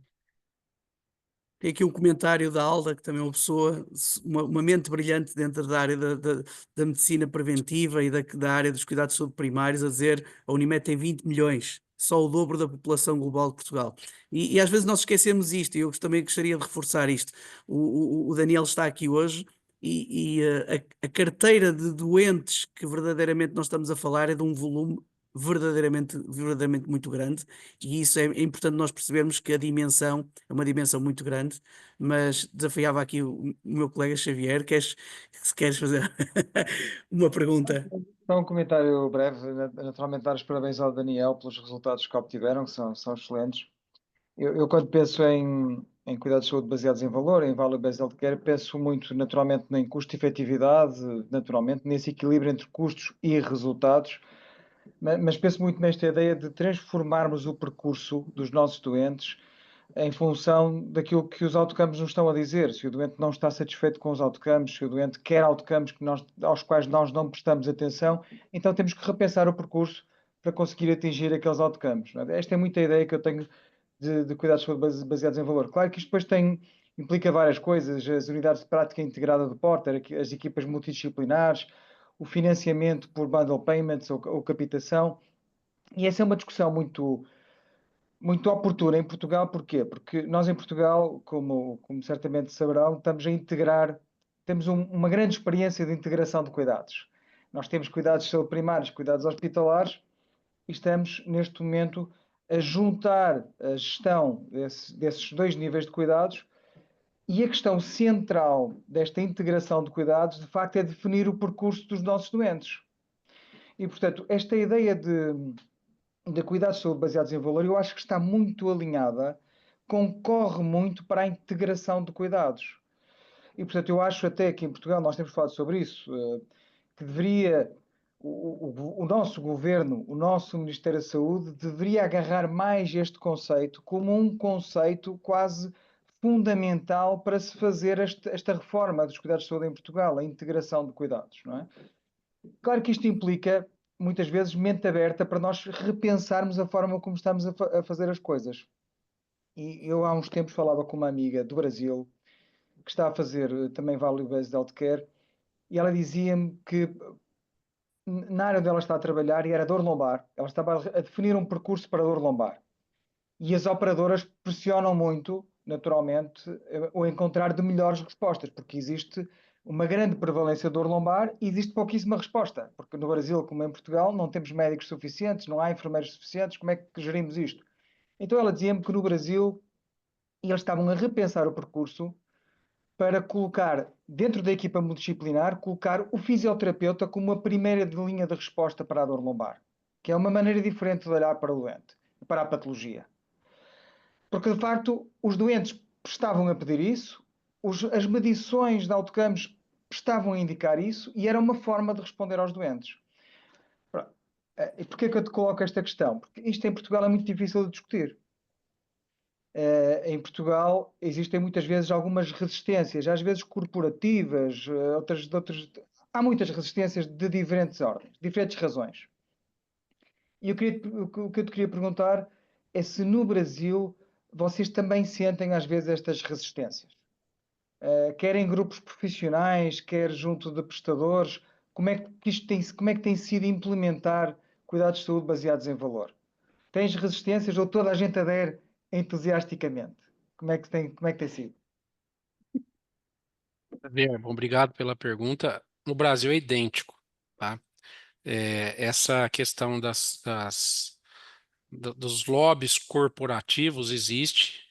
Tem aqui um comentário da Alda, que também é uma pessoa, uma mente brilhante dentro da área da medicina preventiva e da área dos cuidados de saúde primários, a dizer a Unimed tem 20 milhões, só o dobro da população global de Portugal. E às vezes nós esquecemos isto, e eu também gostaria de reforçar isto. O Daniel está aqui hoje a carteira de doentes que verdadeiramente nós estamos a falar é de um volume verdadeiramente muito grande, e isso é importante nós percebermos que a dimensão é uma dimensão muito grande, mas desafiava aqui o meu colega Xavier, se queres fazer uma pergunta. Só um comentário breve, naturalmente dar os parabéns ao Daniel pelos resultados que obtiveram, que são excelentes. Eu quando penso em cuidados de saúde baseados em valor, em value-based healthcare, penso muito naturalmente em custo-efetividade, naturalmente nesse equilíbrio entre custos e resultados, mas penso muito nesta ideia de transformarmos o percurso dos nossos doentes em função daquilo que os outcomes nos estão a dizer. Se o doente não está satisfeito com os outcomes, se o doente quer outcomes aos quais nós não prestamos atenção, então temos que repensar o percurso para conseguir atingir aqueles outcomes. Esta é muita ideia que eu tenho de cuidados de saúde baseados em valor. Claro que isto depois implica várias coisas, as unidades de prática integrada do Porter, as equipas multidisciplinares, o financiamento por bundle payments ou captação, e essa é uma discussão muito oportuna em Portugal. Porquê? Porque nós em Portugal, como certamente saberão, estamos a integrar, temos uma grande experiência de integração de cuidados. Nós temos cuidados de saúde primários, cuidados hospitalares, e estamos neste momento a juntar a gestão desses dois níveis de cuidados, e a questão central desta integração de cuidados, de facto, é definir o percurso dos nossos doentes. E, portanto, esta ideia de cuidados de saúde baseados em valor, eu acho que está muito alinhada, concorre muito para a integração de cuidados. E, portanto, eu acho até que em Portugal, nós temos falado sobre isso, que deveria, o nosso governo, o nosso Ministério da Saúde, deveria agarrar mais este conceito como um conceito quase fundamental para se fazer esta reforma dos cuidados de saúde em Portugal, a integração de cuidados, não é? Claro que isto implica, muitas vezes, mente aberta para nós repensarmos a forma como estamos a fazer as coisas. E eu há uns tempos falava com uma amiga do Brasil que está a fazer também value-based healthcare, e ela dizia-me que na área onde ela está a trabalhar, e era dor lombar, ela estava a definir um percurso para dor lombar. E as operadoras pressionam muito, naturalmente, o encontrar de melhores respostas, porque existe uma grande prevalência de dor lombar e existe pouquíssima resposta, porque no Brasil, como em Portugal, não temos médicos suficientes, não há enfermeiros suficientes, como é que gerimos isto? Então ela dizia-me que no Brasil eles estavam a repensar o percurso para colocar, dentro da equipa multidisciplinar, colocar o fisioterapeuta como a primeira linha de resposta para a dor lombar, que é uma maneira diferente de olhar para o doente, para a patologia. Porque, de facto, os doentes estavam a pedir isso, as medições de outcomes estavam a indicar isso, e era uma forma de responder aos doentes. E porquê que eu te coloco esta questão? Porque isto em Portugal é muito difícil de discutir. Em Portugal existem muitas vezes algumas resistências, às vezes corporativas, há muitas resistências de diferentes ordens, diferentes razões. E o que eu te queria perguntar é se no Brasil vocês também sentem às vezes estas resistências. Quer em grupos profissionais, quer junto de prestadores, como é que tem sido implementar cuidados de saúde baseados em valor? Tens resistências ou toda a gente adere entusiasticamente? Como é que tem sido? Obrigado pela pergunta. No Brasil é idêntico, tá? Essa questão dos lobbies corporativos existe,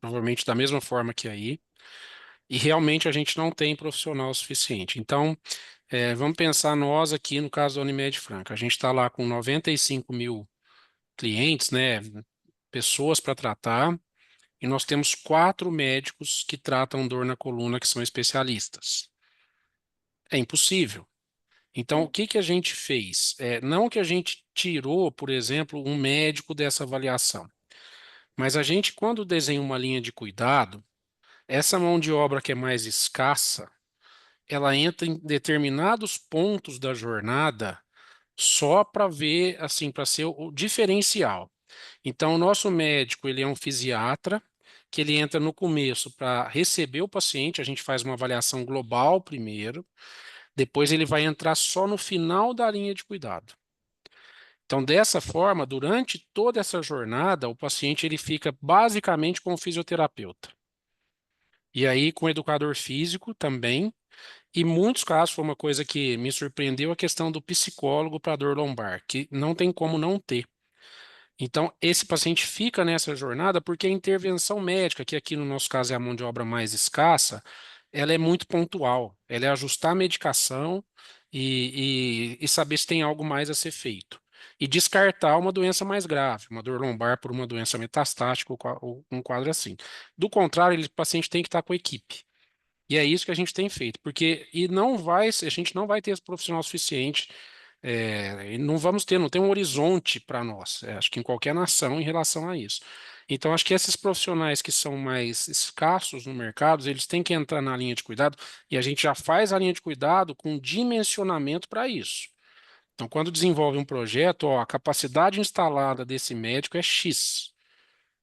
provavelmente da mesma forma que aí, e realmente a gente não tem profissional suficiente. Então, vamos pensar nós aqui no caso da Unimed Franca. A gente está lá com 95 mil clientes, né? Pessoas para tratar, e nós temos 4 médicos que tratam dor na coluna que são especialistas. É impossível. Então, o que que a gente fez? Não que a gente tirou, por exemplo, um médico dessa avaliação, mas a gente, quando desenha uma linha de cuidado, essa mão de obra que é mais escassa, ela entra em determinados pontos da jornada só para ver, assim, para ser o diferencial. Então, o nosso médico, ele é um fisiatra, que ele entra no começo para receber o paciente, a gente faz uma avaliação global primeiro, depois ele vai entrar só no final da linha de cuidado. Então, dessa forma, durante toda essa jornada, o paciente ele fica basicamente com o fisioterapeuta. E aí com o educador físico também. E em muitos casos foi uma coisa que me surpreendeu a questão do psicólogo para dor lombar, que não tem como não ter. Então, esse paciente fica nessa jornada porque a intervenção médica, que aqui no nosso caso é a mão de obra mais escassa, ela é muito pontual. Ela é ajustar a medicação e saber se tem algo mais a ser feito. E descartar uma doença mais grave, uma dor lombar por uma doença metastática ou um quadro assim. Do contrário, o paciente tem que estar com a equipe. E é isso que a gente tem feito, porque a gente não vai ter esse profissional suficiente, e não vamos ter, não tem um horizonte para nós, acho que em qualquer nação em relação a isso. Então, acho que esses profissionais que são mais escassos no mercado, eles têm que entrar na linha de cuidado, e a gente já faz a linha de cuidado com dimensionamento para isso. Então, quando desenvolve um projeto, ó, a capacidade instalada desse médico é X.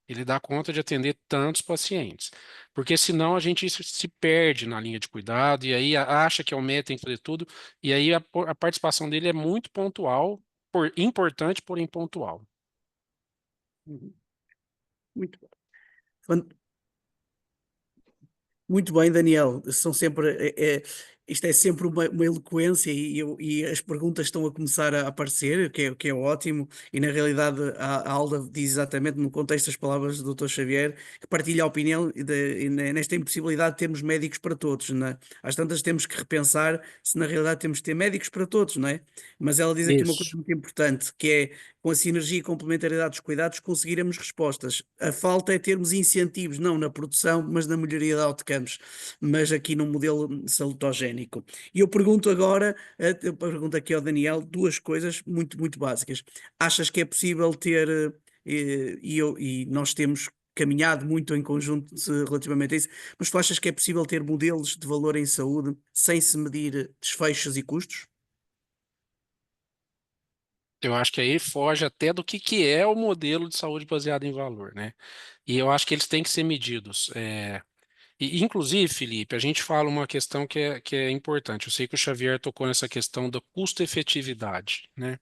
Ele dá conta de atender tantos pacientes. Porque senão a gente se perde na linha de cuidado e aí acha que é o médico tem que fazer tudo, e aí a participação dele é muito pontual, importante, porém pontual. Uhum. Muito bom. Muito bem, Daniel. São sempre, isto é sempre uma eloquência e as perguntas estão a começar a aparecer, o que é ótimo, e na realidade a Alda diz exatamente no contexto das palavras do Dr. Xavier, que partilha a opinião nesta impossibilidade de termos médicos para todos, não é? Às tantas temos que repensar se na realidade temos de ter médicos para todos, não é? Mas ela diz aqui uma coisa Isso. muito importante, que é com a sinergia e complementaridade dos cuidados conseguiremos respostas. A falta é termos incentivos, não na produção, mas na melhoria de outcomes, mas aqui num modelo salutogénico. E eu pergunto agora, eu pergunto aqui ao Daniel duas coisas muito, muito básicas. Achas que é possível ter, e nós temos caminhado muito em conjunto relativamente a isso, mas tu achas que é possível ter modelos de valor em saúde sem se medir desfechos e custos? Eu acho que aí foge até do que é o modelo de saúde baseado em valor, né? E eu acho que eles têm que ser medidos. E, inclusive, Felipe, a gente fala uma questão que é importante. Eu sei que o Xavier tocou nessa questão da custo-efetividade, né?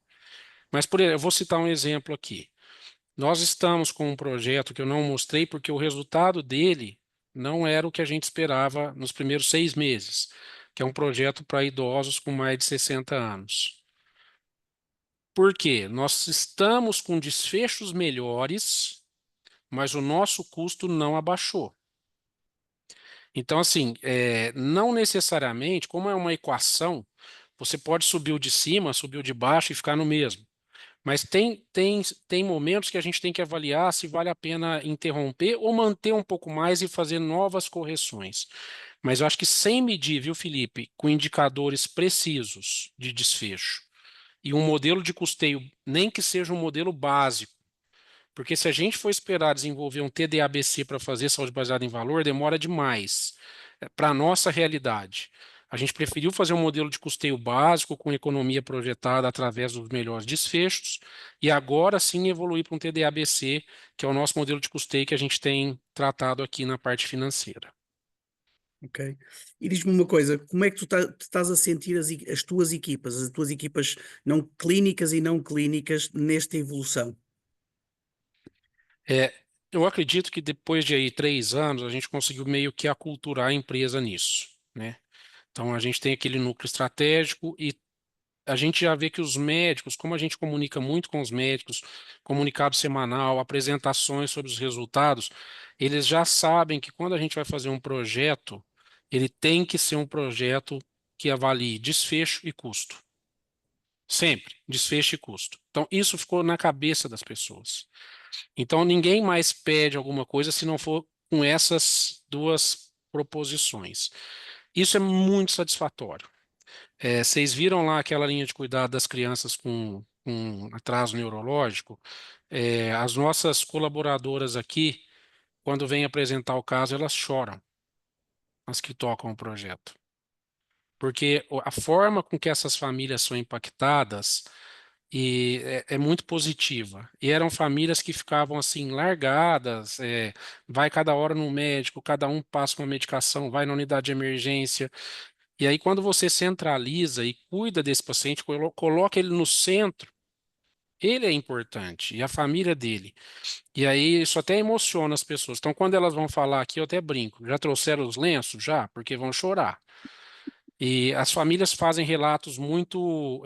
Mas, eu vou citar um exemplo aqui. Nós estamos com um projeto que eu não mostrei porque o resultado dele não era o que a gente esperava nos primeiros 6 meses, que é um projeto para idosos com mais de 60 anos. Por quê? Nós estamos com desfechos melhores, mas o nosso custo não abaixou. Então, assim, não necessariamente, como é uma equação, você pode subir o de cima, subir o de baixo e ficar no mesmo. Mas tem momentos que a gente tem que avaliar se vale a pena interromper ou manter um pouco mais e fazer novas correções. Mas eu acho que sem medir, viu, Felipe, com indicadores precisos de desfecho e um modelo de custeio, nem que seja um modelo básico, porque se a gente for esperar desenvolver um TDABC para fazer saúde baseada em valor, demora demais para a nossa realidade. A gente preferiu fazer um modelo de custeio básico, com economia projetada através dos melhores desfechos, e agora sim evoluir para um TDABC, que é o nosso modelo de custeio que a gente tem tratado aqui na parte financeira. Ok. E diz-me uma coisa, como é que tu estás a sentir as tuas equipas não clínicas e não clínicas nesta evolução? É, eu acredito que depois de aí 3 anos, a gente conseguiu meio que aculturar a empresa nisso, né? Então, a gente tem aquele núcleo estratégico e a gente já vê que os médicos, como a gente comunica muito com os médicos, comunicado semanal, apresentações sobre os resultados, eles já sabem que quando a gente vai fazer um projeto, ele tem que ser um projeto que avalie desfecho e custo. Sempre, desfecho e custo. Então, isso ficou na cabeça das pessoas. Então, ninguém mais pede alguma coisa se não for com essas duas proposições. Isso é muito satisfatório. Vocês viram lá aquela linha de cuidado das crianças com atraso neurológico? As nossas colaboradoras aqui, quando vêm apresentar o caso, elas choram, as que tocam o projeto. Porque a forma com que essas famílias são impactadas é muito positiva. E eram famílias que ficavam assim, largadas, vai cada hora no médico, cada um passa uma medicação, vai na unidade de emergência. E aí, quando você centraliza e cuida desse paciente, coloca ele no centro, ele é importante, e a família dele. E aí, isso até emociona as pessoas. Então, quando elas vão falar aqui, eu até brinco. Já trouxeram os lenços? Já, porque vão chorar. E as famílias fazem relatos muito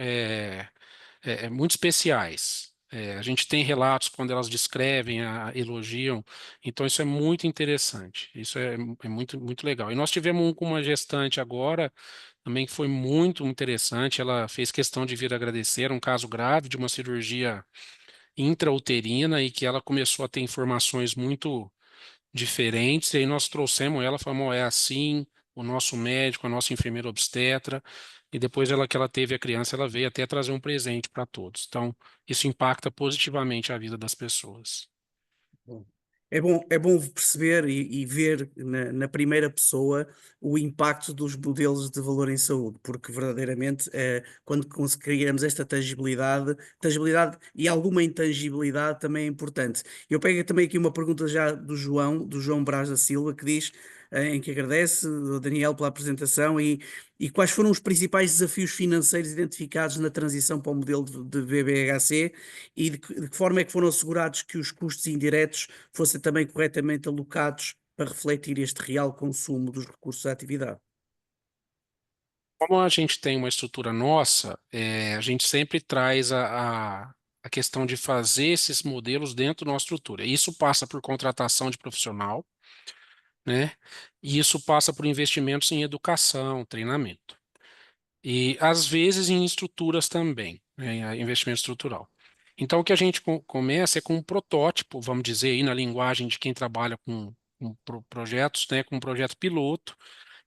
especiais. A gente tem relatos quando elas descrevem, elogiam. Então, isso é muito interessante. Isso é muito, muito legal. E nós tivemos um com uma gestante agora, também que foi muito interessante. Ela fez questão de vir agradecer. Era um caso grave de uma cirurgia intrauterina e que ela começou a ter informações muito diferentes, e aí nós trouxemos ela, falamos, é assim, o nosso médico, a nossa enfermeira obstetra, e depois que ela teve a criança, ela veio até trazer um presente para todos. Então, isso impacta positivamente a vida das pessoas. Bom, é bom perceber e ver na primeira pessoa o impacto dos modelos de valor em saúde, porque verdadeiramente quando conseguirmos esta tangibilidade e alguma intangibilidade também é importante. Eu pego também aqui uma pergunta já do João Braz da Silva, que diz, em que agradece o Daniel pela apresentação e quais foram os principais desafios financeiros identificados na transição para o modelo de BBHC e de que forma é que foram assegurados que os custos indiretos fossem também corretamente alocados para refletir este real consumo dos recursos da atividade. Como a gente tem uma estrutura nossa, a gente sempre traz a questão de fazer esses modelos dentro da nossa estrutura. Isso passa por contratação de profissional, né? E isso passa por investimentos em educação, treinamento. E às vezes em estruturas também, né, investimento estrutural. Então o que a gente começa é com um protótipo, vamos dizer aí na linguagem de quem trabalha com projetos, né, com um projeto piloto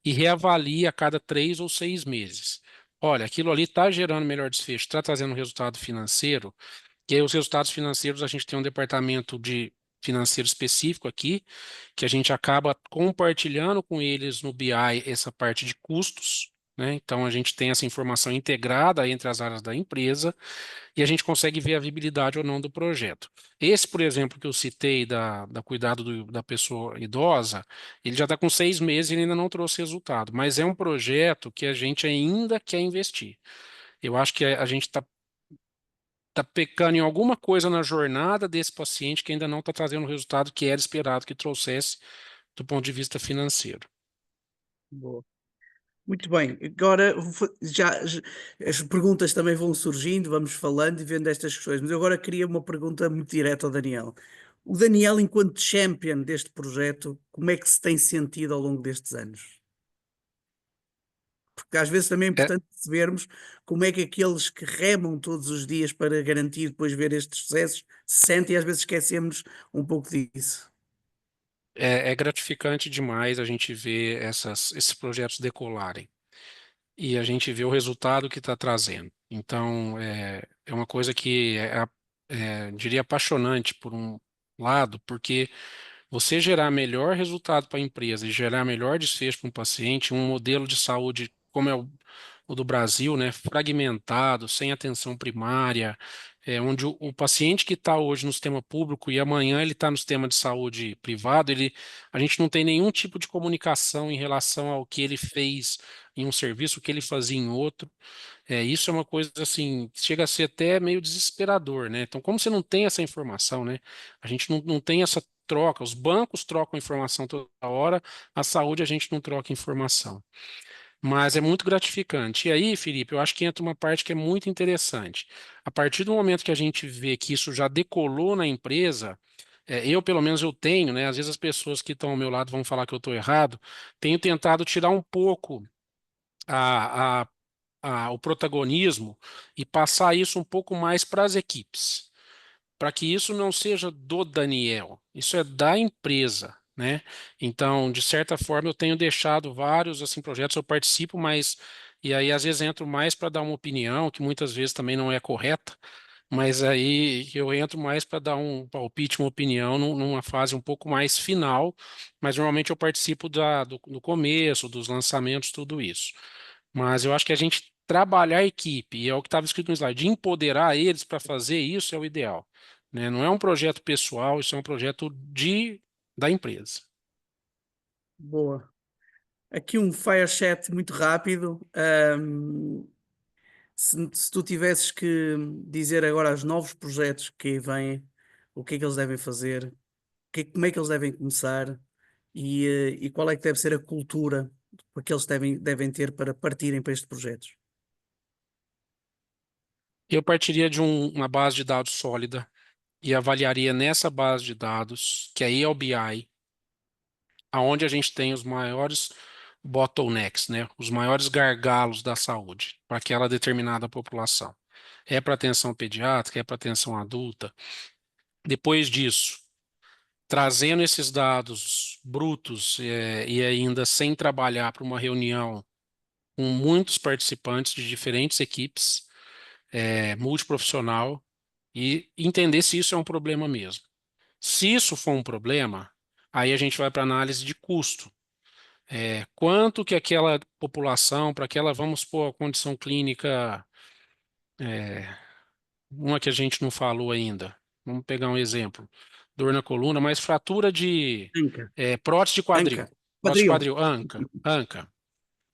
e reavalia a cada 3 ou 6 meses. Olha, aquilo ali está gerando melhor desfecho, está trazendo resultado financeiro, e aí os resultados financeiros a gente tem um departamento de financeiro específico aqui, que a gente acaba compartilhando com eles no BI essa parte de custos, né? Então a gente tem essa informação integrada entre as áreas da empresa e a gente consegue ver a viabilidade ou não do projeto. Esse, por exemplo, que eu citei da cuidado da pessoa idosa, ele já está com 6 meses e ele ainda não trouxe resultado, mas é um projeto que a gente ainda quer investir. Eu acho que a gente está pecando em alguma coisa na jornada desse paciente que ainda não está trazendo o resultado que era esperado que trouxesse do ponto de vista financeiro. Boa. Muito bem, agora as perguntas também vão surgindo, vamos falando e vendo estas questões, mas eu agora queria uma pergunta muito direta ao Daniel. O Daniel, enquanto champion deste projeto, como é que se tem sentido ao longo destes anos? Porque às vezes também é É, importante percebermos como é que aqueles que remam todos os dias para garantir depois ver estes sucessos se sentem e às vezes esquecemos um pouco disso. é gratificante demais a gente ver esses projetos decolarem e a gente vê o resultado que está trazendo. Então, é uma coisa que diria, apaixonante por um lado, porque você gerar melhor resultado para a empresa e gerar melhor desfecho para um paciente, um modelo de saúde como é o do Brasil, né, fragmentado, sem atenção primária, onde o paciente que está hoje no sistema público e amanhã ele está no sistema de saúde privado, a gente não tem nenhum tipo de comunicação em relação ao que ele fez em um serviço, o que ele fazia em outro. Isso é uma coisa assim, que chega a ser até meio desesperador, né? Então, como você não tem essa informação, né? A gente não tem essa troca, os bancos trocam informação toda hora, a saúde a gente não troca informação. Mas é muito gratificante. E aí, Felipe, eu acho que entra uma parte que é muito interessante. A partir do momento que a gente vê que isso já decolou na empresa, pelo menos eu tenho, né? Às vezes as pessoas que estão ao meu lado vão falar que eu estou errado, tenho tentado tirar um pouco a, a o protagonismo e passar isso um pouco mais para as equipes, para que isso não seja do Daniel, isso é da empresa, né? Então, de certa forma, eu tenho deixado vários assim projetos, eu participo, mas e aí às vezes entro mais para dar uma opinião, que muitas vezes também não é correta, mas aí eu entro mais para dar um palpite, uma opinião numa fase um pouco mais final, mas normalmente eu participo do começo, dos lançamentos, tudo isso. Mas eu acho que a gente trabalhar a equipe, e é o que estava escrito no slide, de empoderar eles para fazer isso é o ideal, né? Não é um projeto pessoal, isso é um projeto da empresa. Boa. Aqui um fire chat muito rápido. Se tu tivesses que dizer agora os novos projetos que aí vêm, o que é que eles devem fazer, como é que eles devem começar e qual é que deve ser a cultura que eles devem ter para partirem para estes projetos? Eu partiria de uma base de dados sólida e avaliaria nessa base de dados, que aí é o BI, aonde a gente tem os maiores bottlenecks, né? Os maiores gargalos da saúde para aquela determinada população. É para atenção pediátrica, é para atenção adulta. Depois disso, trazendo esses dados brutos, e ainda sem trabalhar para uma reunião com muitos participantes de diferentes equipes, multiprofissional, e entender se isso é um problema mesmo. Se isso for um problema, aí a gente vai para análise de custo. Quanto que aquela população, para aquela, vamos supor, a condição clínica, uma que a gente não falou ainda, vamos pegar um exemplo, dor na coluna, mas fratura Anca, prótese de Anca, quadril, prótese de Quadril. quadril, anca,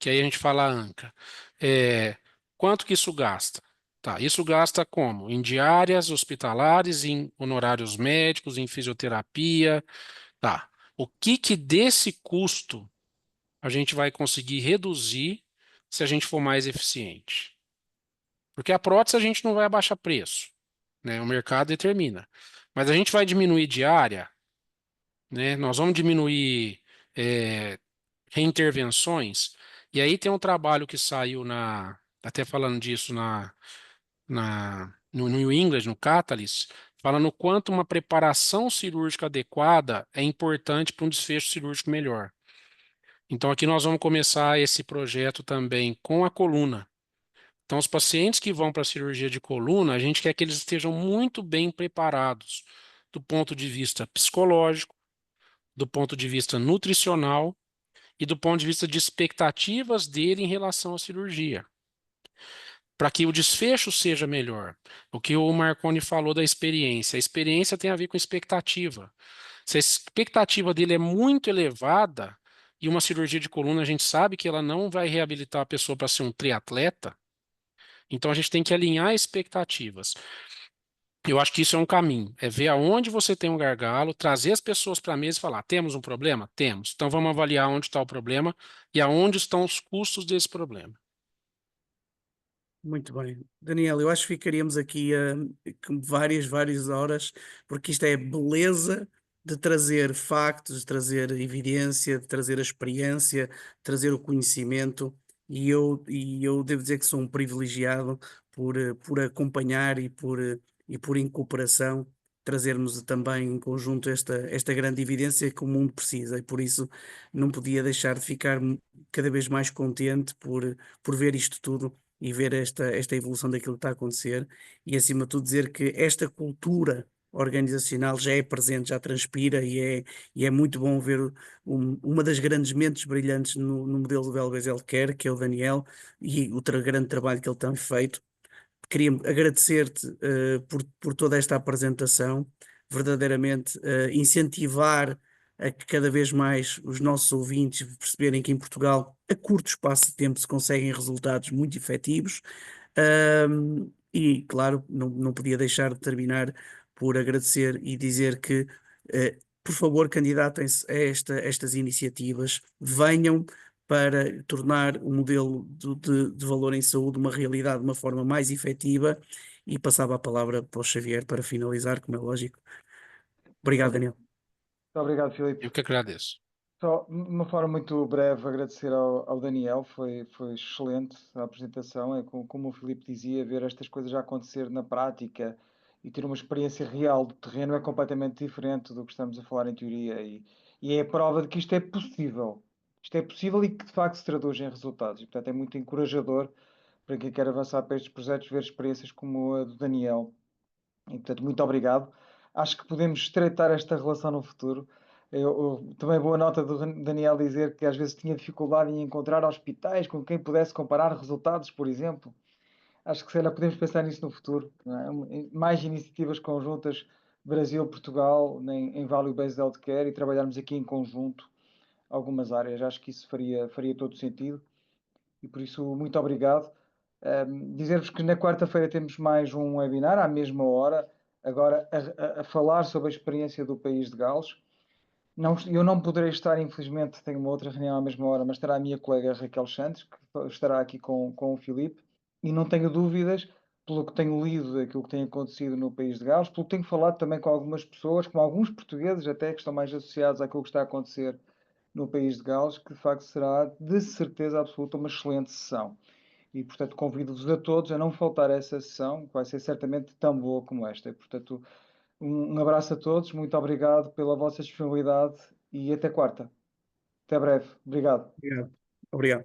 que aí a gente fala anca. É, quanto que isso gasta? Tá, isso gasta como? Em diárias hospitalares, em honorários médicos, em fisioterapia, tá. O que que desse custo a gente vai conseguir reduzir se a gente for mais eficiente? Porque a prótese a gente não vai abaixar preço, né? O mercado determina. Mas a gente vai diminuir diária, né? Nós vamos diminuir é, reintervenções. E aí tem um trabalho que saiu até falando disso no New England, no Catalyst, falando o quanto uma preparação cirúrgica adequada é importante para um desfecho cirúrgico melhor. Então aqui nós vamos começar esse projeto também com a coluna. Então, os pacientes que vão para a cirurgia de coluna, a gente quer que eles estejam muito bem preparados do ponto de vista psicológico, do ponto de vista nutricional e do ponto de vista de expectativas dele em relação à cirurgia, para que o desfecho seja melhor. O que o Marconi falou da experiência, a experiência tem a ver com expectativa. Se a expectativa dele é muito elevada, e uma cirurgia de coluna a gente sabe que ela não vai reabilitar a pessoa para ser um triatleta, então a gente tem que alinhar expectativas. Eu acho que isso é um caminho, é ver aonde você tem um gargalo, trazer as pessoas para a mesa e falar: temos um problema? Temos. Então vamos avaliar onde está o problema e aonde estão os custos desse problema. Muito bem. Daniel, eu acho que ficaríamos aqui com várias horas, porque isto é beleza de trazer factos, de trazer evidência, de trazer a experiência, de trazer o conhecimento, e eu devo dizer que sou um privilegiado por acompanhar e por em cooperação trazermos também em conjunto esta grande evidência que o mundo precisa, e por isso não podia deixar de ficar cada vez mais contente por ver isto tudo e ver esta evolução daquilo que está a acontecer e, acima de tudo, dizer que esta cultura organizacional já é presente, já transpira e é muito bom ver uma das grandes mentes brilhantes no modelo do Wellbeing Healthcare, que é o Daniel, e o grande trabalho que ele tem feito. Queria agradecer-te por toda esta apresentação, verdadeiramente incentivar a que cada vez mais os nossos ouvintes perceberem que em Portugal, a curto espaço de tempo, se conseguem resultados muito efetivos. E, claro, não podia deixar de terminar por agradecer e dizer que, por favor, candidatem-se a estas iniciativas, venham para tornar o modelo de valor em saúde uma realidade de uma forma mais efetiva, e passava a palavra para o Xavier para finalizar, como é lógico. Obrigado, Muito Daniel. obrigado, Filipe. Eu que agradeço. Só de uma forma muito breve, agradecer ao Daniel, foi excelente a apresentação. É como o Filipe dizia, ver estas coisas já acontecer na prática e ter uma experiência real do terreno é completamente diferente do que estamos a falar em teoria, e é a prova de que isto é possível. isto é possível e que de facto se traduz em resultados. E, portanto, é muito encorajador para quem quer avançar para estes projetos, ver experiências como a do Daniel. E, portanto, muito obrigado. Acho que podemos estreitar esta relação no futuro. Eu também boa nota do Daniel dizer que às vezes tinha dificuldade em encontrar hospitais com quem pudesse comparar resultados, por exemplo. Acho que se calhar podemos pensar nisso no futuro, não é? Mais iniciativas conjuntas, Brasil-Portugal, em Value-Based Healthcare, e trabalharmos aqui em conjunto algumas áreas. Acho que isso faria todo sentido e por isso muito obrigado. Dizer-vos que na quarta-feira temos mais um webinar à mesma hora, agora a falar sobre a experiência do país de Gales. Eu não poderei estar, infelizmente, tenho uma outra reunião à mesma hora, mas estará a minha colega Raquel Santos, que estará aqui com o Filipe, e não tenho dúvidas, pelo que tenho lido daquilo que tem acontecido no país de Gales, pelo que tenho falado também com algumas pessoas, com alguns portugueses até, que estão mais associados àquilo que está a acontecer no país de Gales, que de facto será, de certeza absoluta, uma excelente sessão. E, portanto, convido-vos a todos a não faltar a essa sessão, que vai ser certamente tão boa como esta. E, portanto, um abraço a todos, muito obrigado pela vossa disponibilidade e até quarta. Até breve. Obrigado. Obrigado. Obrigado.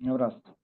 Um abraço.